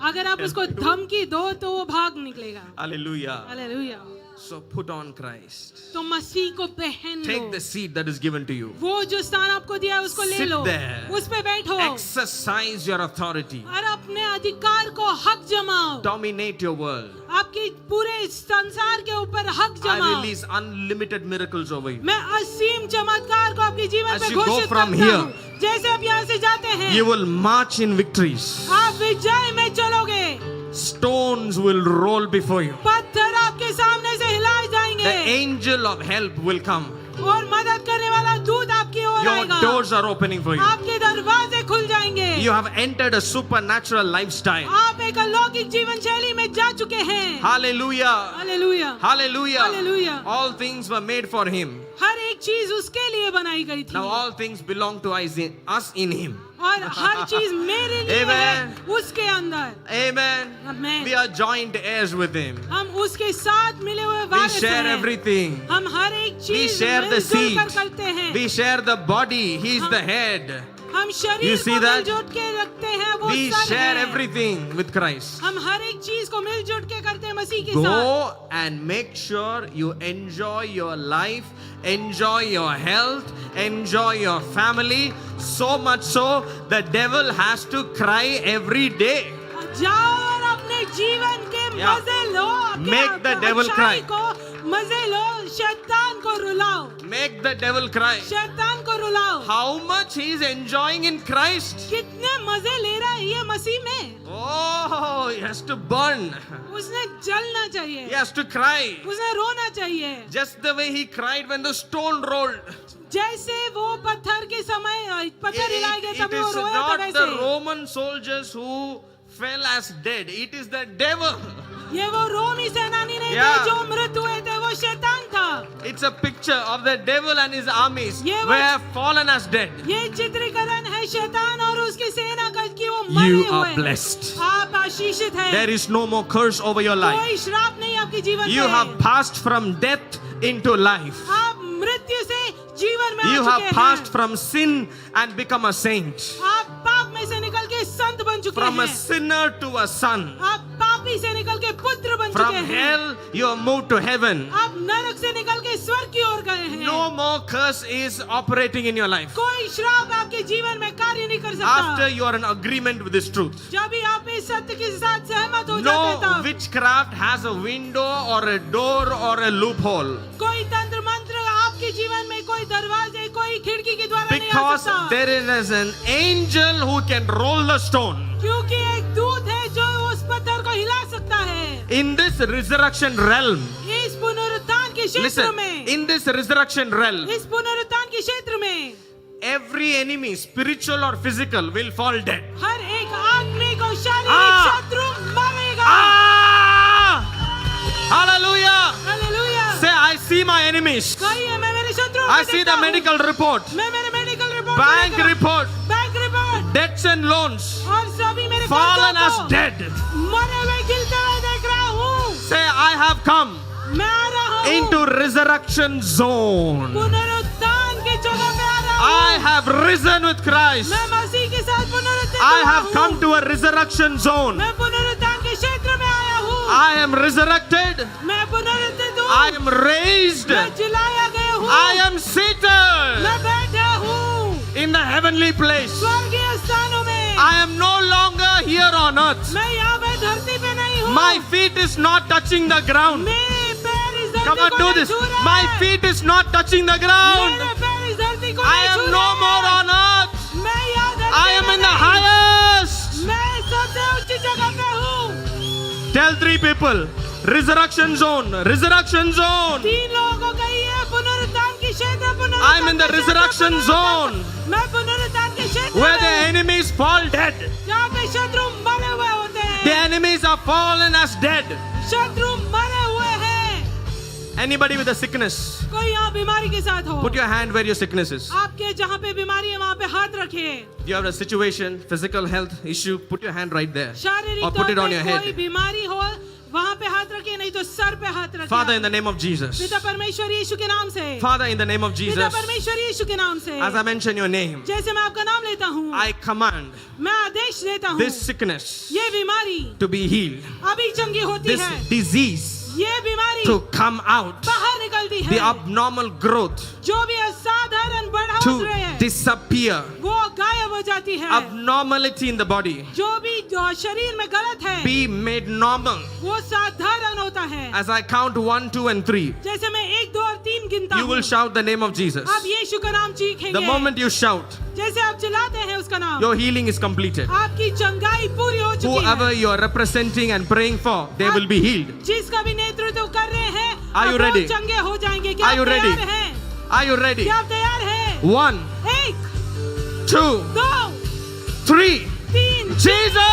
अगर आप उसको धमकी दो तो वो भाग निकलेगा। Hallelujah. Hallelujah. So put on Christ. तो मसीह को पहन लो। Take the seat that is given to you. वो जो स्थान आपको दिया है उसको ले Sit लो, there. उस पे बैठो Exercise your authority. और अपने अधिकार को हक जमाओ। Dominate your world. आपकी पूरे संसार के ऊपर हक I जमाओ। release unlimited miracles over you. मैं असीम चमत्कार को आपके जीवन As में you go घोषित from करता here, हूँ। जैसे आप यहाँ से जाते हैं, You will march in victories. आप विजय में चलोगे। stones will roll before you. पत्थर आपके सामने से हिलाए The जाएंगे angel of help will come. और मदद करने वाला दूत आपकी ओर Your आएगा। doors are opening for you. आपके दरवाजे खुल जाएंगे। You have entered a supernatural lifestyle. आप एक अलौकिक जीवन शैली में जा चुके हैं। Hallelujah. Hallelujah, Hallelujah. Hallelujah. All things were made for him. हर एक चीज उसके लिए बनाई गई थी Now all things belong to us in him. और हर चीज मेरे लिए Amen. है उसके अंदर। Amen. Amen. We are joint heirs with him. हम उसके साथ मिले हुए We वारिस share हैं। everything. हम हर एक We चीज share the मिलजुल seed. कर करते हैं। We share the body. He is the head. हम You शरीर see को that? मिलजुल के रखते हैं, वो We सन share है। everything with Christ. हम हर एक चीज को मिलजुल के करते हैं मसीह के साथ। Go and make sure you enjoy your life, enjoy your health, enjoy your family. So much so, the devil has to cry every day. जाओ और अपने जीवन के Yeah. मजे लो, अपने Make the devil अच्छाई cry. को मजे लो, शैतान को रुलाओ, Make the devil cry. शैतान को रुलाओ। How much he is enjoying in Christ? कितने मजे ले रहा है ये मसीह में। Oh, he has to burn. उसने जलना चाहिए, He has to cry. उसने रोना चाहिए। Just the way he cried when the stone rolled. जैसे वो पत्थर के समय पत्थर हिलाए गए It तभी वो is रोया था not the वैसे। Roman soldiers who fell as dead. It is the devil. ये वो रोमी सेनानी नहीं Yeah. थे जो मृत हुए थे, वो शैतान था। It's a picture of the devil and his armies ये who वो- have fallen as dead. ये चित्रीकरण है शैतान और उसकी सेना का कि वो मरे You हुए are हैं। blessed. आप आशीषित हैं। There is no more curse over your life. कोई श्राप नहीं आपके जीवन You में। have passed from death into life. आप मृत्यु से जीवन में You आ have चुके passed हैं। from sin and become a saint. आप पाप में से निकल के संत बन चुके From a हैं। sinner to a son. आप पापी से निकल के पुत्र बन From चुके हैं। hell, you are moved to heaven. आप नरक से निकल के स्वर्ग की ओर गए हैं। No more curse is operating in your life. कोई श्राप आपके जीवन में कार्य नहीं कर After सकता। you are in agreement with this truth. जब भी आप इस सत्य के साथ सहमत हो जाते हैं No तब witchcraft has a window or a door or a loophole. कोई तंत्र मंत्र आपके जीवन में कोई दरवाजे कोई खिड़की के द्वारा नहीं आ Because सकता। there is an angel who can roll the stone. क्योंकि एक दूत है जो उस पत्थर को हिला सकता है। In this resurrection realm, इस पुनरुत्थान के क्षेत्र listen, में, in this resurrection realm, इस पुनरुत्थान के क्षेत्र में every enemy, spiritual or physical, will fall dead. हर एक आत्मिक और शारीरिक Ah! शत्रु मरेगा। Ah! Hallelujah! Hallelujah. Say, I see my enemies. कहिए मैं मेरे शत्रुओं I को see देखता the हूँ। medical report, मैं मेरे medical report bank report, bank report debts and loans, और सभी मेरे fallen कर्जों as को dead. मरे हुए गिरते हुए देख रहा हूँ। Say, I have come मैं आ रहा हूँ into resurrection zone. पुनरुत्थान की जगह पे आ रहा I हूँ। have risen with Christ. मैं मसीह के साथ पुनरुत्थित I हुआ have हूँ। come to a resurrection zone. मैं पुनरुत्थान के क्षेत्र में आया हूँ। I am resurrected. मैं पुनरुत्थित हूँ। I am raised. मैं जिलाया गया हूँ। I am seated मैं बैठा हूँ in the heavenly place. स्वर्गीय स्थानों में। I am no longer here on earth. मैं यहाँ पे धरती पे नहीं हूँ। My feet is not touching the ground. मेरे पैर इस धरती Come on, को do नहीं this. छू रहे। My feet is not touching the ground. मेरे पैर इस धरती को I नहीं छू am no रहे। more on earth. मैं यहाँ धरती I am पे in the नहीं। highest. मैं सबसे ऊंची जगह पे हूँ। Tell 3 people. Resurrection zone. Resurrection zone. 3 लोगों को कहिए पुनरुत्थान की क्षेत्र पुनरुत्थान I am in the के क्षेत्र, resurrection पुनरुत्थान। zone. मैं पुनरुत्थान के क्षेत्र Where the में enemies fall dead. जहाँ पे शत्रु मरे हुए होते The हैं। enemies are fallen as dead. शत्रु मरे हुए हैं। Anybody with a sickness, कोई यहाँ बीमारी के साथ हो, put your hand where your sickness is. आपके जहाँ पे बीमारी है वहाँ पे हाथ रखिए। If you have a situation, physical health issue, put your hand right there. शारीरिक Or तौर put it on पे your कोई head. बीमारी हो वहाँ पे हाथ रखिए, नहीं तो सर पे हाथ रखिए। Father, in the name of Jesus. पिता परमेश्वर यीशु के नाम से। Father, in the name of पिता Jesus. परमेश्वर यीशु के नाम से। As I mention your name, जैसे मैं आपका नाम लेता हूँ, I command मैं आदेश देता हूँ, this sickness ये बीमारी to be healed. अभी चंगी होती This है। disease ये बीमारी to come out. बाहर निकलती The है। abnormal growth जो भी असाधारण to बढ़ोतरी है, disappear. वो गायब हो जाती है। Abnormality in the body जो भी जो शरीर में गलत है, be made normal. वो साधारण होता है। As I count 1, 2, and 3, जैसे मैं 1, 2 और 3 गिनता you हूँ, will shout the name of Jesus. आप यीशु का नाम चीखेंगे। The moment you shout, जैसे आप चिल्लाते हैं उसका नाम, your healing is completed. आपकी चंगाई पूरी हो चुकी Whoever है। you are representing and praying for, they will be healed. जिसका भी नेतृत्व कर रहे हैं, Are you अब वो ready? चंगे हो जाएंगे। क्या Are you आप ready? तैयार हैं? Are you ready? क्या आप तैयार हैं? 1, 1, 2, 2, 3. 3, Jesus!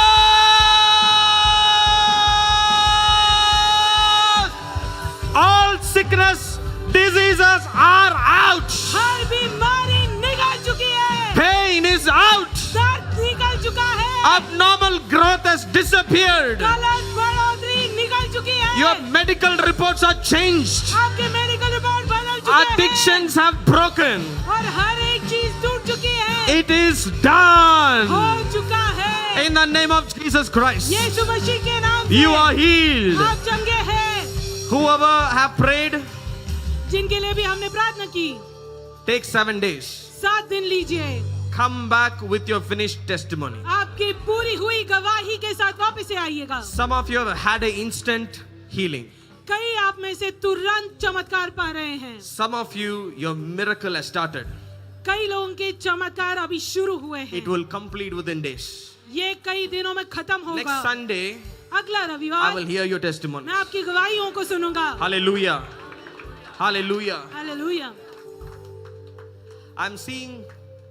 All sickness, diseases are out. हर बीमारी निकल चुकी है, Pain is out. दर्द निकल चुका है, Abnormal growth has disappeared. गलत बढ़ोतरी निकल चुकी है, Your medical reports are changed. आपके मेडिकल रिपोर्ट बदल चुके हैं, Addictions have broken. और हर एक चीज टूट चुकी है, It is done. हो चुका है। In the name of Jesus Christ, यीशु मसीह के नाम से you are healed. आप चंगे हैं। Whoever have prayed, जिनके लिए भी हमने प्रार्थना की, take 7 days. 7 दिन लीजिए, Come back with your finished testimony. आपकी पूरी हुई गवाही के साथ वापस से आइएगा। Some of you have had an instant healing. कई आप में से तुरंत चमत्कार पा रहे हैं, Some of you, your miracle has started. कई लोगों के चमत्कार अभी शुरू हुए It हैं, will complete within days. ये कई दिनों में खत्म Next होगा। Sunday, अगला I रविवार will hear your testimony. मैं आपकी गवाहियों को सुनूंगा। Hallelujah. Hallelujah. Hallelujah. I'm seeing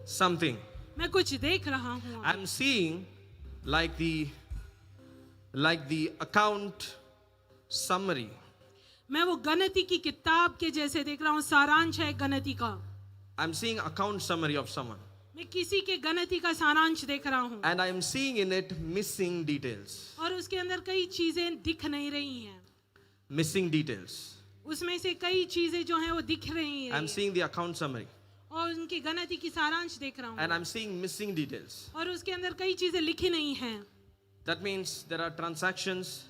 something. मैं कुछ देख रहा हूँ, I'm seeing like the account summary. मैं वो गणति की किताब के जैसे देख रहा हूँ, सारांश है गणति का। I'm seeing account summary of someone. मैं किसी के गणति का सारांश देख रहा हूँ, And I'm seeing in it missing details. और उसके अंदर कई चीजें दिख नहीं रही हैं। Missing details. उसमें से कई चीजें जो हैं वो दिख रही हैं, I'm seeing the account summary. और उनकी गणति की सारांश देख रहा And हूँ, I'm seeing missing details. और उसके अंदर कई चीजें लिखी नहीं हैं। That means there are transactions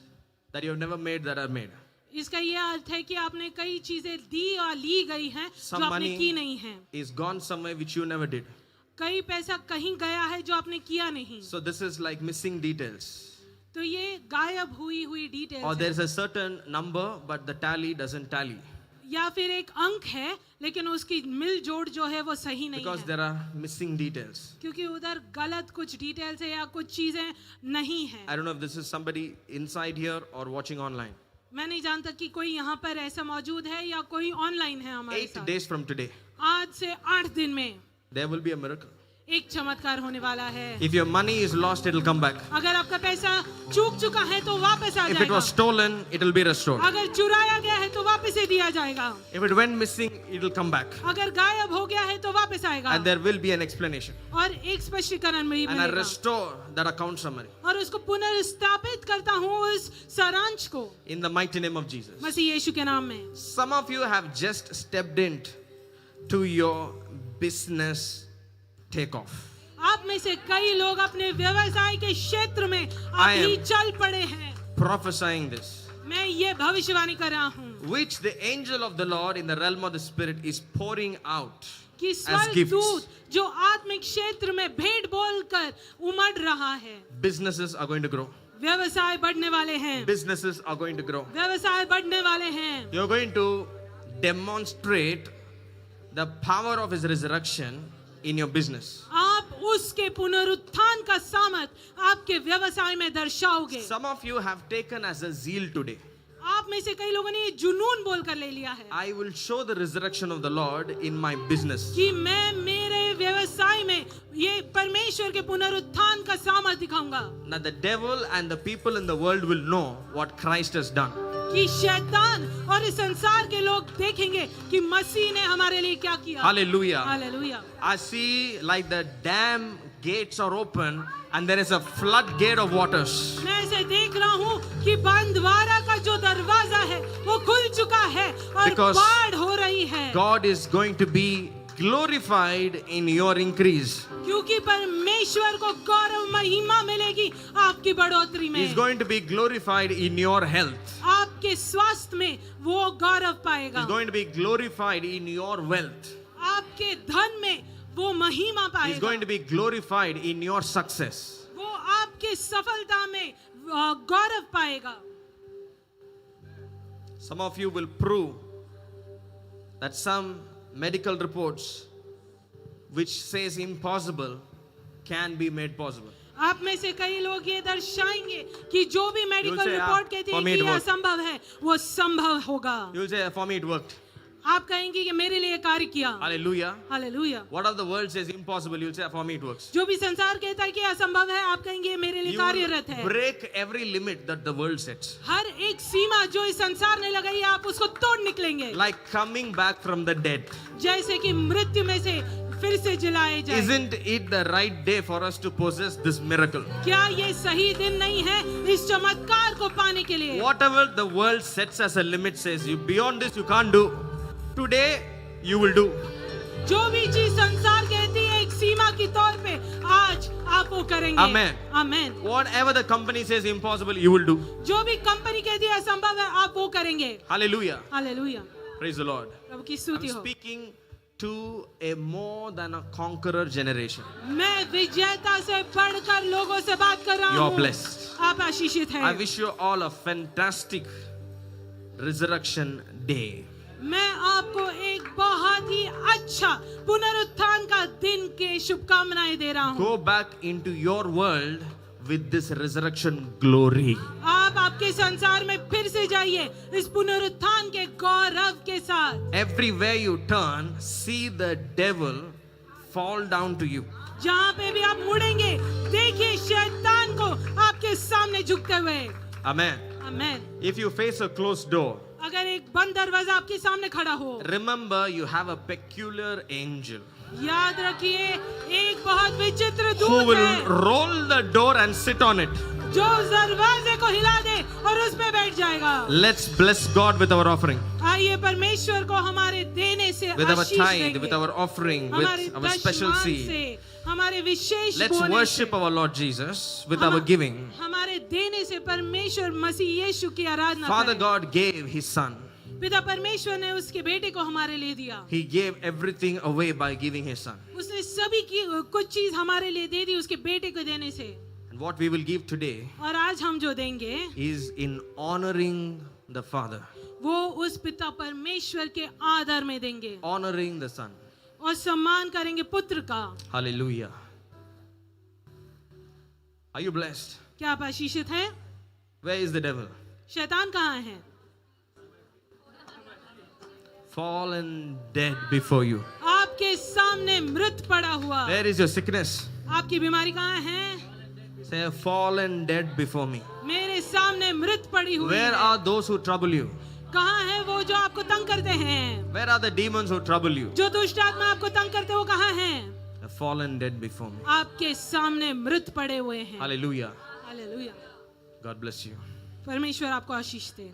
that you have never made that are made. इसका ये अर्थ है कि आपने कई चीजें दी और ली गई हैं जो Some आपने money की नहीं हैं। is gone somewhere which you never did. कई पैसा कहीं गया है जो आपने किया नहीं। So this is like missing details. तो ये गायब हुई Or details there's a certain number but the tally doesn't tally. या फिर एक अंक है लेकिन उसकी मिल जोड़ जो है वो सही नहीं Because है, there are missing details. क्योंकि उधर गलत कुछ डिटेल्स है या कुछ चीजें नहीं है। I don't know if this is somebody inside here or watching online. मैं नहीं जानता कि कोई यहाँ पर ऐसा मौजूद है या कोई ऑनलाइन है हमारे 8 साथ। days from today, आज से 8 दिन में there will be a miracle. एक चमत्कार होने वाला है। If your money is lost, it will come back. अगर आपका पैसा चूक चुका है तो वापस आ If it जाएगा। was stolen, it will be restored. अगर चुराया गया है तो वापस से दिया जाएगा। If it went missing, it will come back. अगर गायब हो गया है तो वापस आएगा। And there will be an explanation. और एक स्पष्टीकरण भी And I मिलेगा। restore that account summary और उसको पुनर्स्थापित करता हूँ उस सारांश को in the mighty name of Jesus. मसीह यीशु के नाम में। Some of you have just stepped into your business takeoff. आप में से कई लोग अपने व्यवसाय के क्षेत्र में I am- अभी चल पड़े हैं। Prophesying this, मैं ये भविष्यवाणी कर रहा हूँ which the angel of the Lord in the realm of the Spirit is pouring out कि as स्वर्ग gifts. दूत जो आत्मिक क्षेत्र में भेंट बोलकर उमड़ रहा है। Businesses are going to grow. व्यवसाय बढ़ने वाले हैं। Businesses are going to grow. व्यवसाय बढ़ने वाले हैं। You're going to demonstrate the power of His resurrection in your business. आप उसके पुनरुत्थान का सामर्थ आपके व्यवसाय में दर्शाओगे। Some of you have taken as a zeal today. आप में से कई लोगों ने ये जुनून बोलकर ले लिया है I will show the resurrection of the Lord in my business. कि मैं मेरे व्यवसाय में ये परमेश्वर के पुनरुत्थान का सामर्थ दिखाऊंगा। Now the devil and the people in the world will know what Christ has done. कि शैतान और इस संसार के लोग देखेंगे कि मसीह ने हमारे लिए क्या किया। Hallelujah. Hallelujah. I see like the dam gates are open and there is a floodgate of waters. मैं ऐसे देख रहा हूँ कि बंदवारा का जो दरवाजा है वो खुल चुका है और Because बाढ़ हो रही है। God is going to be glorified in your increase. क्योंकि परमेश्वर को गौरव महिमा मिलेगी आपकी बढ़ोतरी में। He's going to be glorified in your health. आपके स्वास्थ्य में वो गौरव पाएगा। He's going to be glorified in your wealth. आपके आपके धन में वो महिमा He's पाएगा, going to be glorified in your success. वो आपके सफलता में गौरव पाएगा. Some of you will prove that some medical reports which says impossible can be made possible. आप में से कई लोग ये दर्शाएंगे कि जो भी मेडिकल say, रिपोर्ट कहती है for me कि it यह worked. असंभव है, वो संभव होगा. You will say, for me it worked. आप कहेंगे कि मेरे लिए कार्य किया. Hallelujah. Hallelujah. What of the world says impossible, you will say, for me it works. जो भी संसार कहता है कि असंभव है, आप कहेंगे ये मेरे लिए You कार्यरत will है. break every limit that the world sets. हर एक सीमा जो इस संसार ने लगाई है, आप उसको तोड़ निकलेंगे. Like coming back from the dead. जैसे कि मृत्यु में से फिर से जिलाए जाए. Isn't it the right day for us to possess this miracle? क्या ये सही दिन नहीं है इस चमत्कार को पाने के लिए? Whatever the world sets as a limit says, you beyond this you can't do. Today you will do. जो भी चीज संसार कहती है एक सीमा की तौर पे, आज आप वो करेंगे. Amen. Amen. Whatever the company says impossible, you will do. जो भी कंपनी कहती है असंभव है, आप वो करेंगे. Hallelujah. Hallelujah. Praise the Lord. प्रभु की I'm स्तुति हो. speaking to a more than a conqueror generation. मैं विजेता से बढ़कर लोगों से बात कर रहा You are हूँ. blessed. आप आशीषित I हैं. wish you all a fantastic resurrection day. मैं आपको एक बहुत ही अच्छा पुनरुत्थान का दिन के शुभकामनाएं दे रहा हूँ. Go back into your world with this resurrection glory. आप आपके संसार में फिर से जाइए इस पुनरुत्थान के गौरव के साथ. Everywhere you turn, see the devil fall down to you. जहाँ पे भी आप मुड़ेंगे, देखिए शैतान को आपके सामने झुकते हुए. Amen. Amen. If you face a closed door, अगर एक बंद दरवाजा आपके सामने खड़ा हो, remember you have a peculiar angel याद रखिए एक बहुत विचित्र who दूत will है roll the door and sit on it. जो दरवाजे को हिला दे और उस पे बैठ जाएगा. Let's bless God with our offering, आइए परमेश्वर को हमारे देने से with our आशीष tithe, देंगे. with our offering, हमारे with our special दशमान seed. से, हमारे विशेष Let's बोने worship से, our Lord Jesus with our giving. हमारे देने से परमेश्वर मसीह यीशु की आराधना Father करें. God gave His Son. पिता परमेश्वर ने उसके बेटे को हमारे लिए दिया. He gave everything away by giving His Son. उसने सभी की कुछ चीज हमारे लिए दे दी उसके बेटे को देने से. And what we will give today और आज हम जो देंगे is in honoring the Father, वो उस पिता परमेश्वर के आदर में देंगे honoring the Son. और सम्मान करेंगे पुत्र का. Hallelujah. Are you blessed? क्या आप आशीषित हैं? Where is the devil? शैतान कहाँ है? Fallen dead before you. आपके सामने मृत पड़ा हुआ. Where is your sickness? आपकी बीमारी कहाँ है? Say, fallen dead before me. मेरे सामने मृत पड़ी हुई Where है. are those who trouble you? कहाँ है वो जो आपको तंग करते हैं? Where are the demons who trouble you? जो दुष्ट आत्मा आपको तंग करते हैं वो कहाँ हैं? They're fallen dead before me. आपके सामने मृत पड़े हुए हैं. Hallelujah. Hallelujah. God bless you. परमेश्वर आपको आशीष दे.